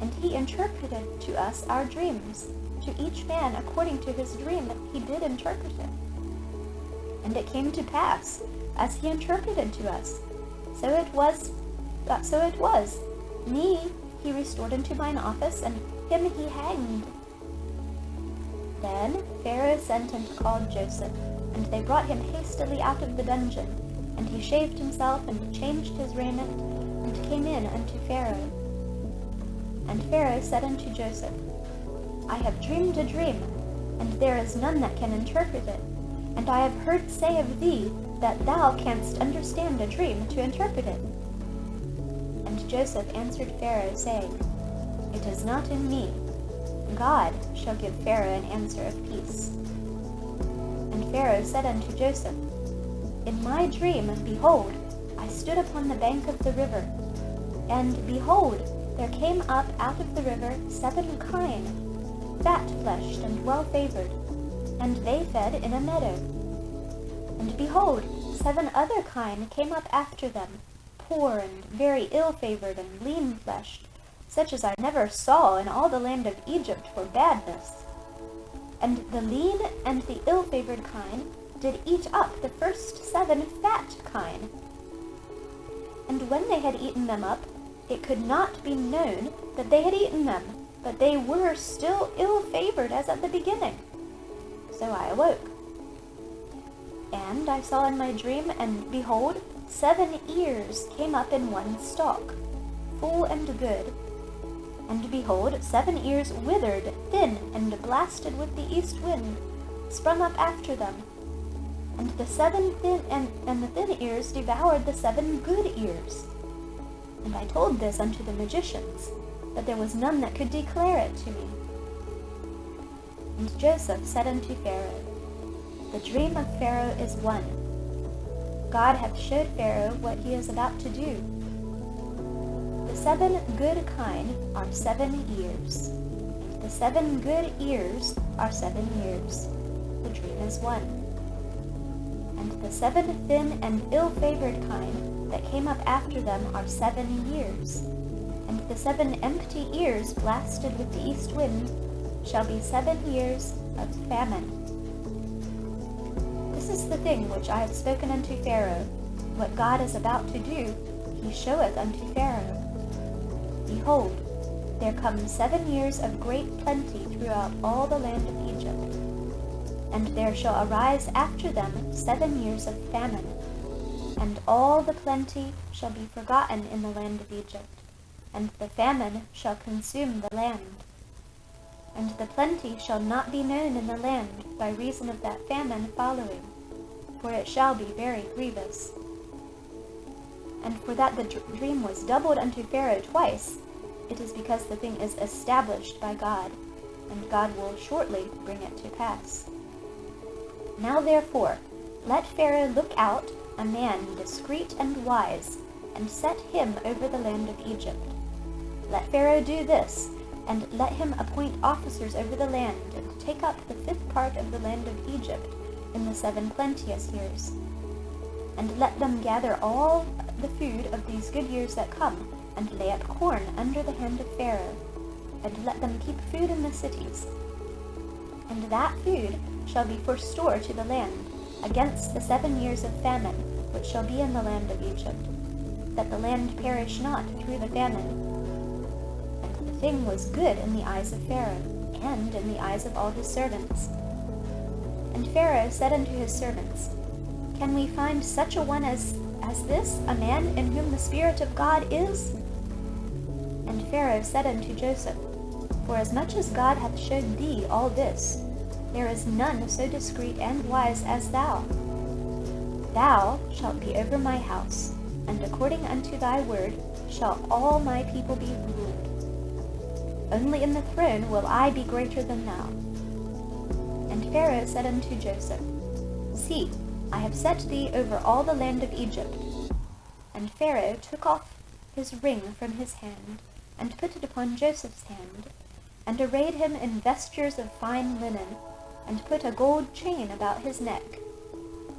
and he interpreted to us our dreams, to each man according to his dream he did interpret it. And it came to pass, as he interpreted to us, so it was. Me he restored into mine office, and him he hanged. Then Pharaoh sent and called Joseph, and they brought him hastily out of the dungeon. And he shaved himself, and changed his raiment, and came in unto Pharaoh. And Pharaoh said unto Joseph, I have dreamed a dream, and there is none that can interpret it. And I have heard say of thee, that thou canst understand a dream to interpret it. And Joseph answered Pharaoh, saying, It is not in me. God shall give Pharaoh an answer of peace. And Pharaoh said unto Joseph, In my dream, behold, I stood upon the bank of the river, and behold, there came up out of the river 7 kine, fat-fleshed and well-favored, and they fed in a meadow. And behold, 7 other kine came up after them, poor and very ill-favored and lean-fleshed, such as I never saw in all the land of Egypt for badness. And the lean and the ill-favored kine did eat up the first 7 fat kine. And when they had eaten them up, it could not be known that they had eaten them, but they were still ill-favored as at the beginning. So I awoke. And I saw in my dream, and behold, 7 ears came up in one stalk, full and good. And behold, 7 ears withered, thin, and blasted with the east wind, sprung up after them. And the 7 thin and the thin ears devoured the 7 good ears. And I told this unto the magicians, but there was none that could declare it to me. And Joseph said unto Pharaoh, The dream of Pharaoh is one. God hath showed Pharaoh what he is about to do. The 7 good kine are 7 years, and the 7 good ears are 7 years. The dream is one. And the 7 thin and ill-favored kine that came up after them are 7 years, and the 7 empty ears blasted with the east wind shall be 7 years of famine. This is the thing which I have spoken unto Pharaoh. What God is about to do, he showeth unto Pharaoh. Behold, there come 7 years of great plenty throughout all the land of Egypt. And there shall arise after them 7 years of famine, and all the plenty shall be forgotten in the land of Egypt, and the famine shall consume the land. And the plenty shall not be known in the land by reason of that famine following, for it shall be very grievous. And for that the dream was doubled unto Pharaoh twice, it is because the thing is established by God, and God will shortly bring it to pass. Now therefore, let Pharaoh look out a man discreet and wise, and set him over the land of Egypt. Let Pharaoh do this, and let him appoint officers over the land, and take up the 5th part of the land of Egypt in the 7 plenteous years. And let them gather all the food of these good years that come, and lay up corn under the hand of Pharaoh, and let them keep food in the cities. And that food shall be for store to the land, against the 7 years of famine, which shall be in the land of Egypt, that the land perish not through the famine. And the thing was good in the eyes of Pharaoh, and in the eyes of all his servants. And Pharaoh said unto his servants, Can we find such a one as this, a man in whom the Spirit of God is? And Pharaoh said unto Joseph, Forasmuch as God hath showed thee all this, there is none so discreet and wise as thou. Thou shalt be over my house, and according unto thy word shall all my people be ruled. Only in the throne will I be greater than thou. And Pharaoh said unto Joseph, See, I have set thee over all the land of Egypt. And Pharaoh took off his ring from his hand, and put it upon Joseph's hand, and arrayed him in vestures of fine linen, and put a gold chain about his neck.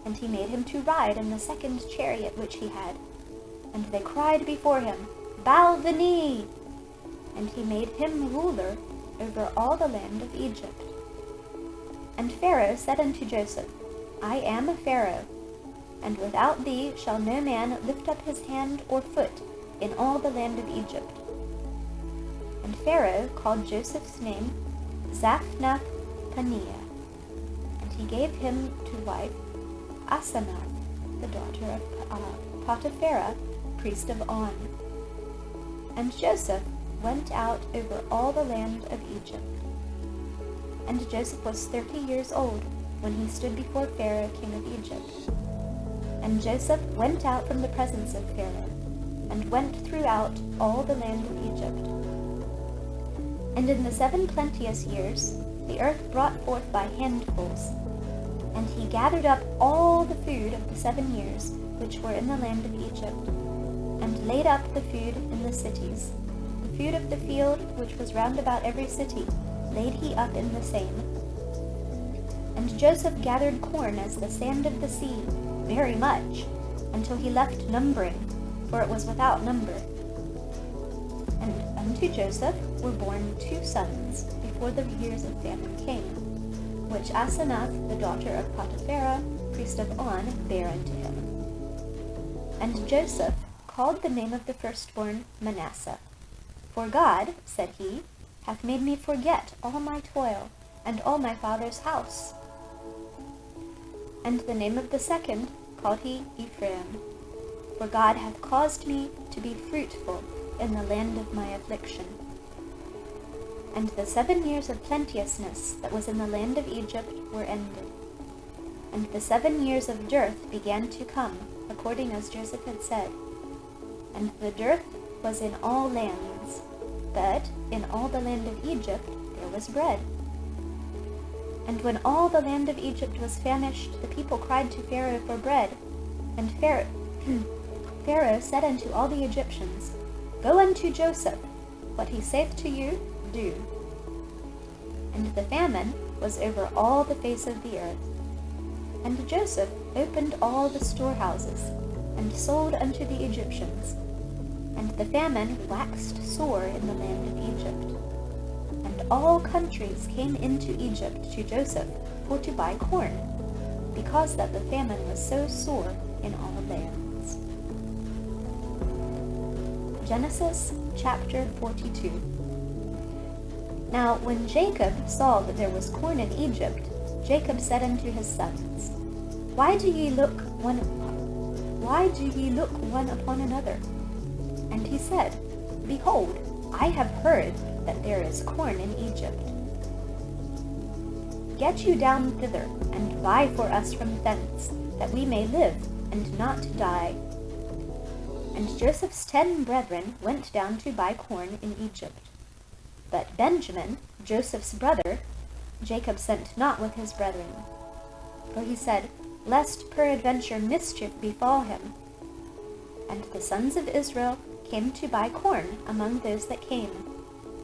And he made him to ride in the 2nd chariot which he had. And they cried before him, Bow the knee! And he made him ruler over all the land of Egypt. And Pharaoh said unto Joseph, I am a Pharaoh, and without thee shall no man lift up his hand or foot in all the land of Egypt. And Pharaoh called Joseph's name Zaphnath-Paneah, and he gave him to wife Asenath, the daughter of Potiphera, priest of On. And Joseph went out over all the land of Egypt. And Joseph was 30 years old when he stood before Pharaoh king of Egypt. And Joseph went out from the presence of Pharaoh, and went throughout all the land of Egypt. And in the 7 plenteous years the earth brought forth by handfuls, and he gathered up all the food of the 7 years which were in the land of Egypt, and laid up the food in the cities. The food of the field which was round about every city laid he up in the same. And Joseph gathered corn as the sand of the sea, very much, until he left numbering, for it was without number. And unto Joseph were born 2 sons before the years of famine came, which Asenath, the daughter of Potiphera, priest of On, bare unto him. And Joseph called the name of the firstborn Manasseh. For God, said he, hath made me forget all my toil, and all my father's house. And the name of the second called he Ephraim. For God hath caused me to be fruitful in the land of my affliction. And the 7 years of plenteousness that was in the land of Egypt were ended. And the 7 years of dearth began to come, according as Joseph had said. And the dearth was in all lands, but in all the land of Egypt there was bread. And when all the land of Egypt was famished, the people cried to Pharaoh for bread. And Pharaoh said unto all the Egyptians, Go unto Joseph, what he saith to you, do. And the famine was over all the face of the earth. And Joseph opened all the storehouses, and sold unto the Egyptians. And the famine waxed sore in the land of Egypt. And all countries came into Egypt to Joseph for to buy corn, because that the famine was so sore in all lands. Genesis chapter 42. Now when Jacob saw that there was corn in Egypt, Jacob said unto his sons, Why do ye look one upon another? And he said, Behold, I have heard that there is corn in Egypt. Get you down thither, and buy for us from thence, that we may live, and not die. And Joseph's 10 brethren went down to buy corn in Egypt. But Benjamin, Joseph's brother, Jacob sent not with his brethren. For he said, Lest peradventure mischief befall him. And the sons of Israel came to buy corn among those that came,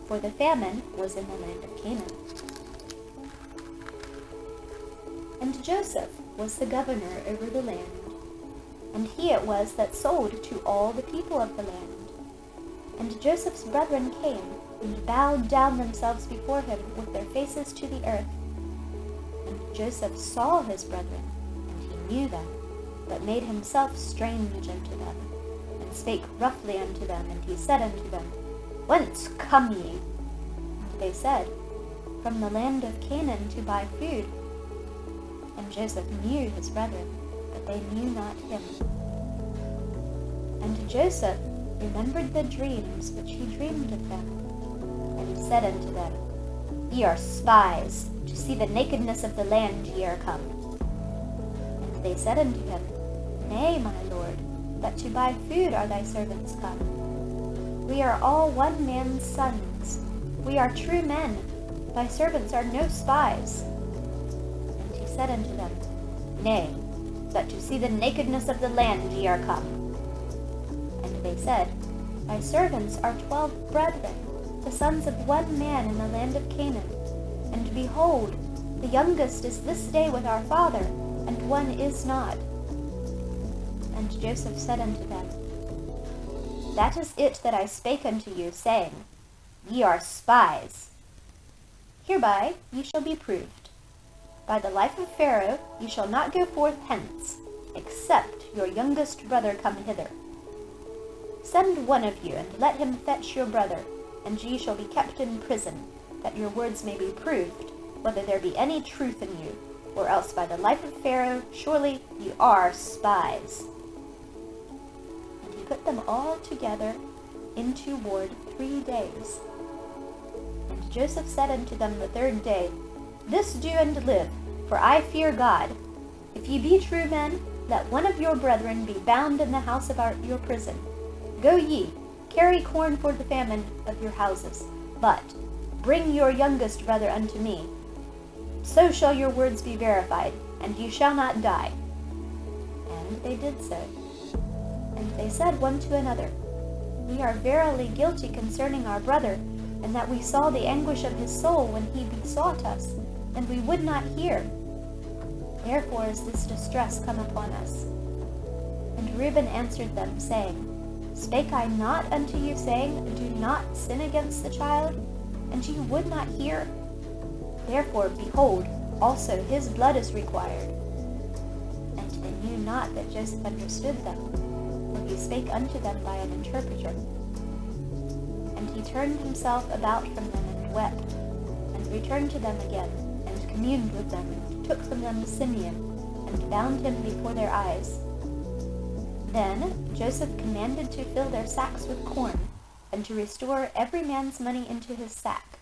for the famine was in the land of Canaan. And Joseph was the governor over the land, and he it was that sold to all the people of the land. And Joseph's brethren came, and bowed down themselves before him with their faces to the earth. And Joseph saw his brethren, and he knew them, but made himself strange unto them, and spake roughly unto them, and he said unto them, Whence come ye? And they said, From the land of Canaan to buy food. And Joseph knew his brethren, but they knew not him. And Joseph remembered the dreams which he dreamed of them, and he said unto them, Ye are spies, to see the nakedness of the land ye are come. And they said unto him, Nay, my lord, but to buy food are thy servants come. We are all one man's sons. We are true men. Thy servants are no spies. And he said unto them, Nay, but to see the nakedness of the land ye are come. And they said, Thy servants are 12 brethren, the sons of one man in the land of Canaan. And behold, the youngest is this day with our father, and one is not. And Joseph said unto them, That is it that I spake unto you, saying, Ye are spies. Hereby ye shall be proved. By the life of Pharaoh ye shall not go forth hence, except your youngest brother come hither. Send one of you, and let him fetch your brother, and ye shall be kept in prison, that your words may be proved, whether there be any truth in you, or else by the life of Pharaoh, surely ye are spies. And he put them all together into ward 3 days. And Joseph said unto them the 3rd day, This do and live, for I fear God. If ye be true men, let one of your brethren be bound in the house of your prison. Go ye, carry corn for the famine of your houses, but bring your youngest brother unto me. So shall your words be verified, and ye shall not die. And they did so. And they said one to another, We are verily guilty concerning our brother, and that we saw the anguish of his soul when he besought us, and we would not hear. Therefore is this distress come upon us. And Reuben answered them, saying, Spake I not unto you, saying, Do not sin against the child? And ye would not hear? Therefore, behold, also his blood is required. And they knew not that Joseph understood them, for he spake unto them by an interpreter. And he turned himself about from them and wept, and returned to them again, and communed with them, and took from them Simeon, and bound him before their eyes. Then Joseph commanded to fill their sacks with corn, and to restore every man's money into his sack,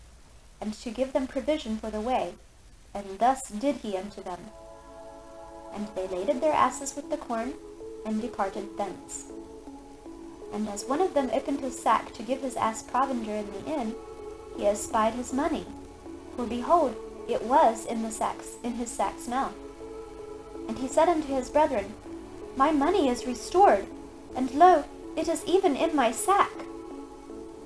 and to give them provision for the way, and thus did he unto them. And they laded their asses with the corn, and departed thence. And as one of them opened his sack to give his ass provender in the inn, he espied his money. For behold, it was in his sack's mouth. And he said unto his brethren, My money is restored, and lo, it is even in my sack.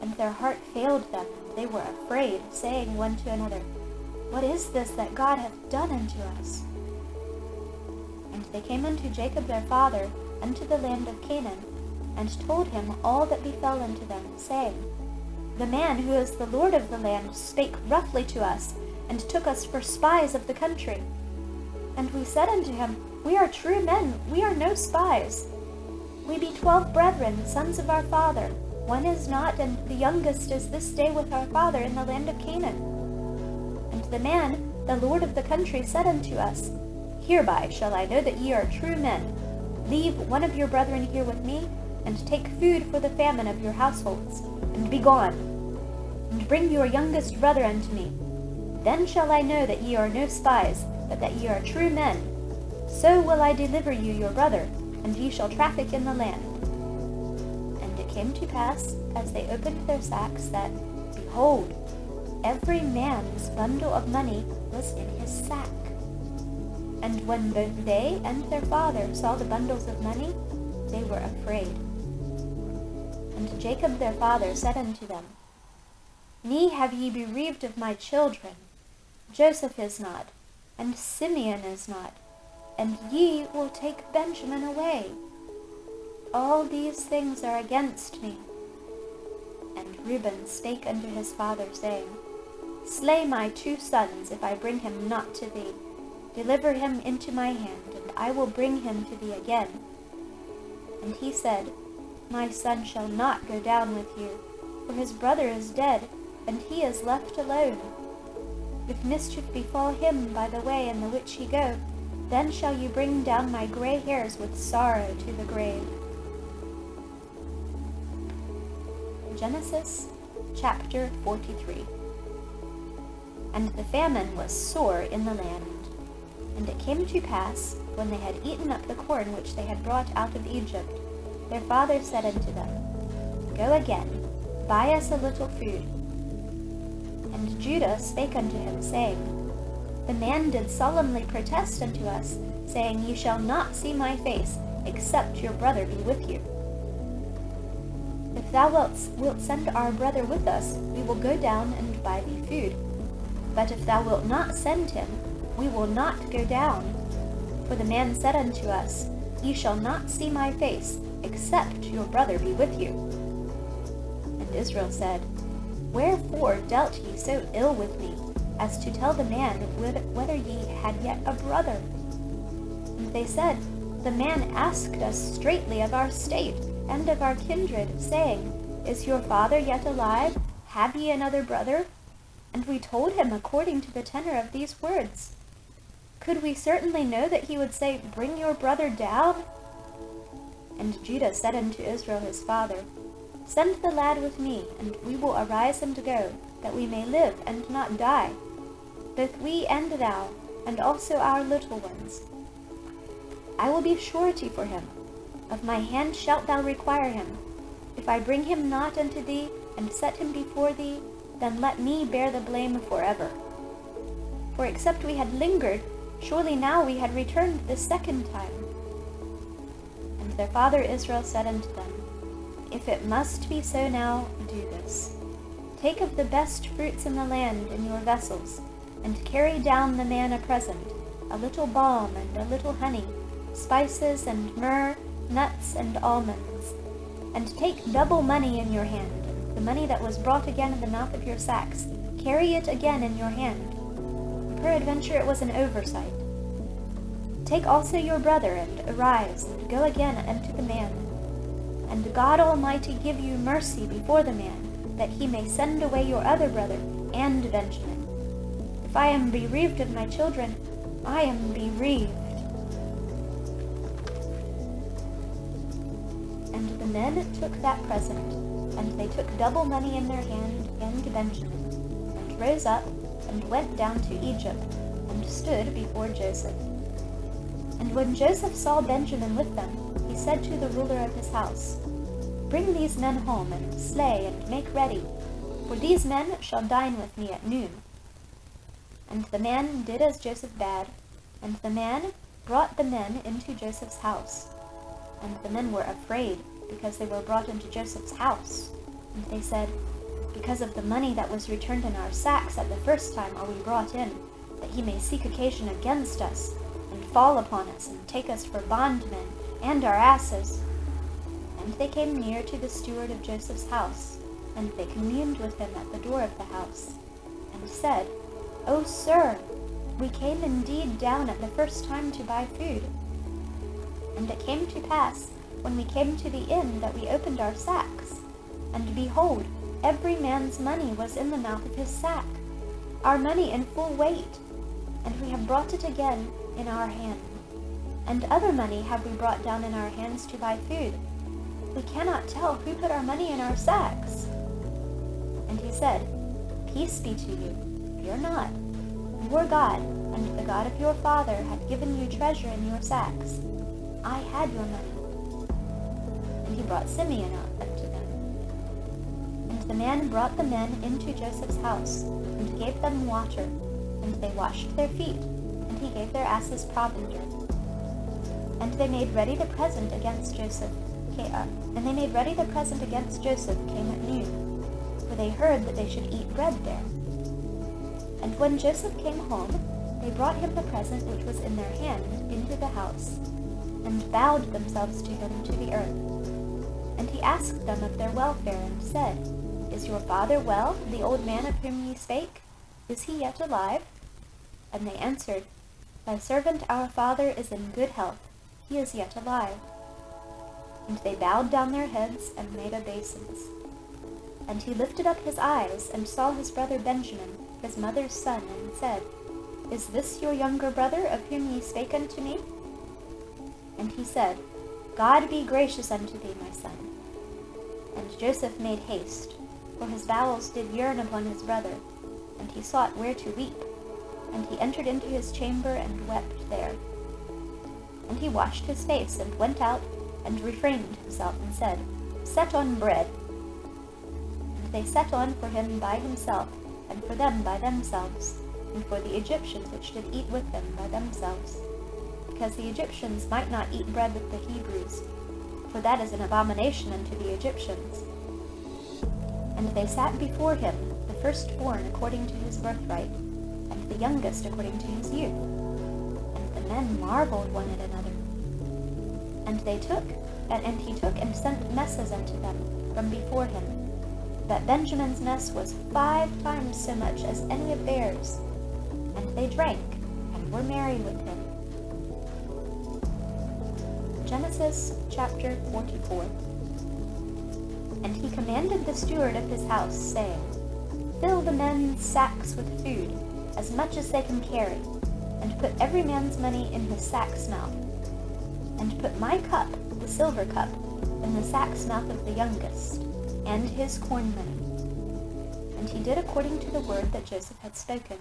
And their heart failed them, and they were afraid, saying one to another, What is this that God hath done unto us? And they came unto Jacob their father, unto the land of Canaan, and told him all that befell unto them, saying, The man who is the Lord of the land spake roughly to us, and took us for spies of the country. And we said unto him, We are true men, we are no spies. We be 12 brethren, sons of our father. One is not, and the youngest is this day with our father in the land of Canaan. And the man, the Lord of the country, said unto us, Hereby shall I know that ye are true men. Leave one of your brethren here with me, and take food for the famine of your households, and be gone. And bring your youngest brother unto me. Then shall I know that ye are no spies, but that ye are true men. So will I deliver you your brother, and ye shall traffic in the land. And it came to pass, as they opened their sacks, that, behold, every man's bundle of money was in his sack. And when both they and their father saw the bundles of money, they were afraid. And Jacob their father said unto them, Me have ye bereaved of my children. Joseph is not, and Simeon is not, and ye will take Benjamin away. All these things are against me. And Reuben spake unto his father, saying, Slay my 2 sons, if I bring him not to thee. Deliver him into my hand, and I will bring him to thee again. And he said, My son shall not go down with you, for his brother is dead, and he is left alone. If mischief befall him by the way in the which he go, then shall you bring down my gray hairs with sorrow to the grave. Genesis chapter 43. And the famine was sore in the land. And it came to pass, when they had eaten up the corn which they had brought out of Egypt, their father said unto them, Go again, buy us a little food. And Judah spake unto him, saying, The man did solemnly protest unto us, saying, Ye shall not see my face, except your brother be with you. If thou wilt send our brother with us, we will go down and buy thee food. But if thou wilt not send him, we will not go down. For the man said unto us, Ye shall not see my face, except your brother be with you. And Israel said, Wherefore dealt ye so ill with me, as to tell the man whether ye had yet a brother? And they said, The man asked us straitly of our state, and of our kindred, saying, Is your father yet alive? Have ye another brother? And we told him according to the tenor of these words. Could we certainly know that he would say, Bring your brother down? And Judah said unto Israel his father, Send the lad with me, and we will arise and go, that we may live and not die, both we and thou, and also our little ones. I will be surety for him. Of my hand shalt thou require him. If I bring him not unto thee, and set him before thee, then let me bear the blame forever. For except we had lingered, surely now we had returned the second time. And their father Israel said unto them, If it must be so now, do this. Take of the best fruits in the land in your vessels, and carry down the man a present, a little balm and a little honey, spices and myrrh, nuts and almonds. And take double money in your hand, and the money that was brought again in the mouth of your sacks, carry it again in your hand. Peradventure it was an oversight. Take also your brother, and arise, and go again unto the man. And God Almighty give you mercy before the man, that he may send away your other brother and Benjamin. If I am bereaved of my children, I am bereaved. And the men took that present, and they took double money in their hand and Benjamin, and rose up, and went down to Egypt, and stood before Joseph. And when Joseph saw Benjamin with them, he said to the ruler of his house, Bring these men home, and slay, and make ready, for these men shall dine with me at noon. And the man did as Joseph bade, and the man brought the men into Joseph's house. And the men were afraid, because they were brought into Joseph's house. And they said, Because of the money that was returned in our sacks at the first time are we brought in, that he may seek occasion against us, and fall upon us, and take us for bondmen, and our asses. And they came near to the steward of Joseph's house, and they communed with him at the door of the house, and said, O sir, we came indeed down at the first time to buy food. And it came to pass, when we came to the inn, that we opened our sacks, and behold, every man's money was in the mouth of his sack, our money in full weight, and we have brought it again in our hand. And other money have we brought down in our hands to buy food. We cannot tell who put our money in our sacks. And he said, Peace be to you, fear not. Your God, and the God of your father, hath given you treasure in your sacks. I had your money. And he brought Simeon out unto them. And the man brought the men into Joseph's house, and gave them water, and they washed their feet, and he gave their asses provender. And they made ready the present against Joseph. Came at noon, for they heard that they should eat bread there. And when Joseph came home, they brought him the present which was in their hand into the house, and bowed themselves to him to the earth. And he asked them of their welfare, and said, Is your father well, the old man of whom ye spake? Is he yet alive? And they answered, Thy servant our father is in good health, he is yet alive. And they bowed down their heads, and made obeisance. And he lifted up his eyes, and saw his brother Benjamin, his mother's son, and said, Is this your younger brother, of whom ye spake unto me? And he said, God be gracious unto thee, my son. And Joseph made haste, for his bowels did yearn upon his brother, and he sought where to weep. And he entered into his chamber, and wept there. And he washed his face, and went out, and refrained himself, and said, Set on bread. And they set on for him by himself, and for them by themselves, and for the Egyptians which did eat with them by themselves, because the Egyptians might not eat bread with the Hebrews, for that is an abomination unto the Egyptians. And they sat before him, the firstborn according to his birthright, and the youngest according to his youth. And the men marveled one at another. And he took and sent messes unto them from before him, that Benjamin's mess was 5 times so much as any of theirs. And they drank, and were merry with him. Genesis chapter 44. And he commanded the steward of his house, saying, Fill the men's sacks with food, as much as they can carry, and put every man's money in his sack's mouth. And put my cup, the silver cup, in the sack's mouth of the youngest, and his corn money. And he did according to the word that Joseph had spoken.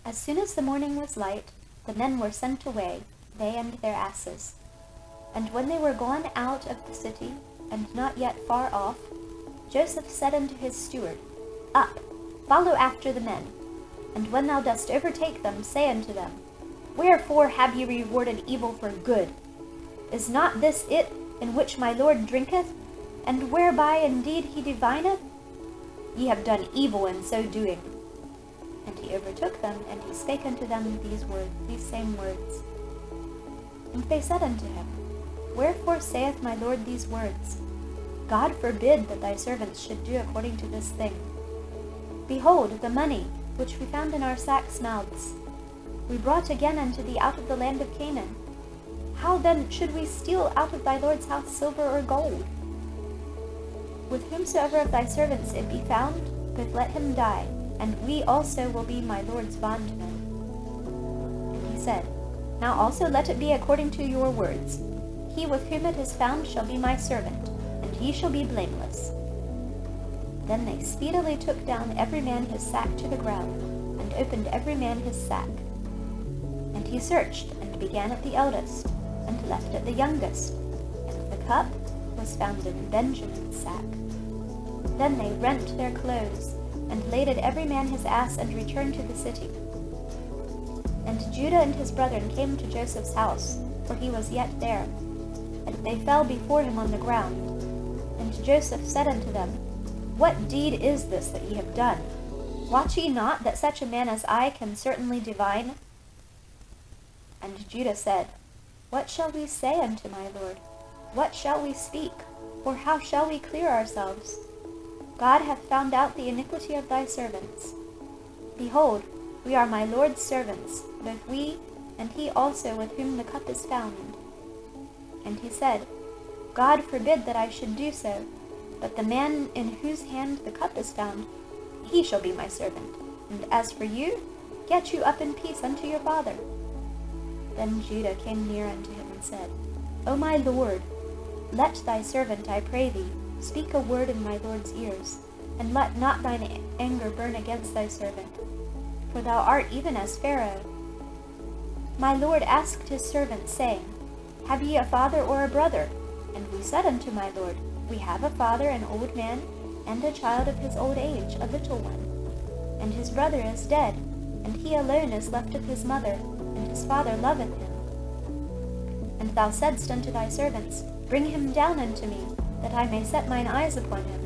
As soon as the morning was light, the men were sent away, they and their asses. And when they were gone out of the city, and not yet far off, Joseph said unto his steward, Up, follow after the men, and when thou dost overtake them, say unto them, Wherefore have ye rewarded evil for good? Is not this it in which my Lord drinketh, and whereby indeed he divineth? Ye have done evil in so doing. And he overtook them, and he spake unto them these same words. And they said unto him, Wherefore saith my Lord these words? God forbid that thy servants should do according to this thing. Behold, the money, which we found in our sacks' mouths, we brought again unto thee out of the land of Canaan. How then should we steal out of thy Lord's house silver or gold? With whomsoever of thy servants it be found, both let him die, and we also will be my Lord's bondmen. And he said, Now also let it be according to your words. He with whom it is found shall be my servant, and he shall be blameless. Then they speedily took down every man his sack to the ground, and opened every man his sack. And he searched, and began at the eldest, and left at the youngest, and the cup, was found in Benjamin's sack. Then they rent their clothes, and laded every man his ass, and returned to the city. And Judah and his brethren came to Joseph's house, for he was yet there. And they fell before him on the ground. And Joseph said unto them, What deed is this that ye have done? Wot ye not that such a man as I can certainly divine? And Judah said, What shall we say unto my lord? What shall we speak? Or how shall we clear ourselves? God hath found out the iniquity of thy servants. Behold, we are my Lord's servants, both we and he also with whom the cup is found. And he said, God forbid that I should do so, but the man in whose hand the cup is found, he shall be my servant. And as for you, get you up in peace unto your father. Then Judah came near unto him and said, O my Lord, let thy servant, I pray thee, speak a word in my Lord's ears, and let not thine anger burn against thy servant. For thou art even as Pharaoh. My Lord asked his servants, saying, Have ye a father or a brother? And we said unto my Lord, We have a father, an old man, and a child of his old age, a little one. And his brother is dead, and he alone is left of his mother, and his father loveth him. And thou saidst unto thy servants, Bring him down unto me, that I may set mine eyes upon him.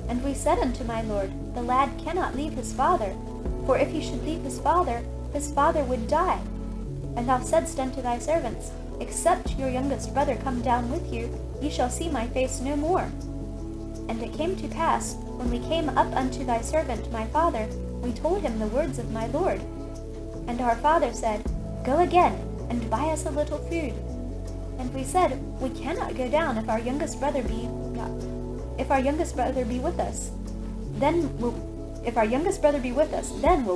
And we said unto my Lord, The lad cannot leave his father, for if he should leave his father would die. And thou saidst unto thy servants, Except your youngest brother come down with you, ye shall see my face no more. And it came to pass, when we came up unto thy servant my father, we told him the words of my Lord. And our father said, Go again, and buy us a little food. And we said, We cannot go down if our youngest brother be with us. Then will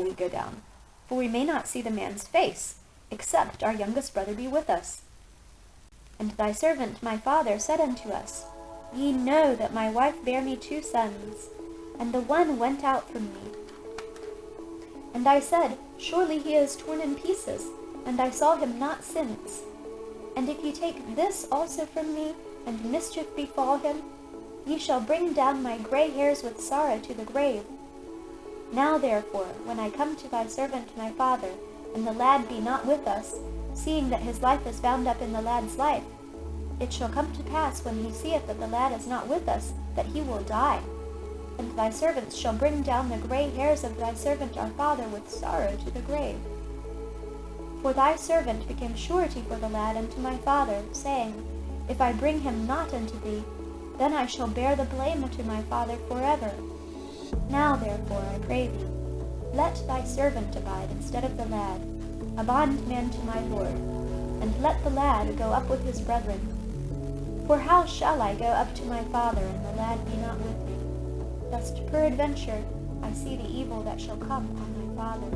we go down, for we may not see the man's face, except our youngest brother be with us. And thy servant my father said unto us, Ye know that my wife bare me 2 sons, and the one went out from me. And I said, Surely he is torn in pieces, and I saw him not since. And if ye take this also from me, and mischief befall him, ye shall bring down my gray hairs with sorrow to the grave. Now therefore, when I come to thy servant my father, and the lad be not with us, seeing that his life is bound up in the lad's life, it shall come to pass, when he seeth that the lad is not with us, that he will die. And thy servants shall bring down the gray hairs of thy servant our father with sorrow to the grave. For thy servant became surety for the lad unto my father, saying, If I bring him not unto thee, then I shall bear the blame unto my father forever. Now therefore, I pray thee, let thy servant abide instead of the lad, a bondman to my Lord, and let the lad go up with his brethren. For how shall I go up to my father, and the lad be not with me? Lest peradventure I see the evil that shall come on my father.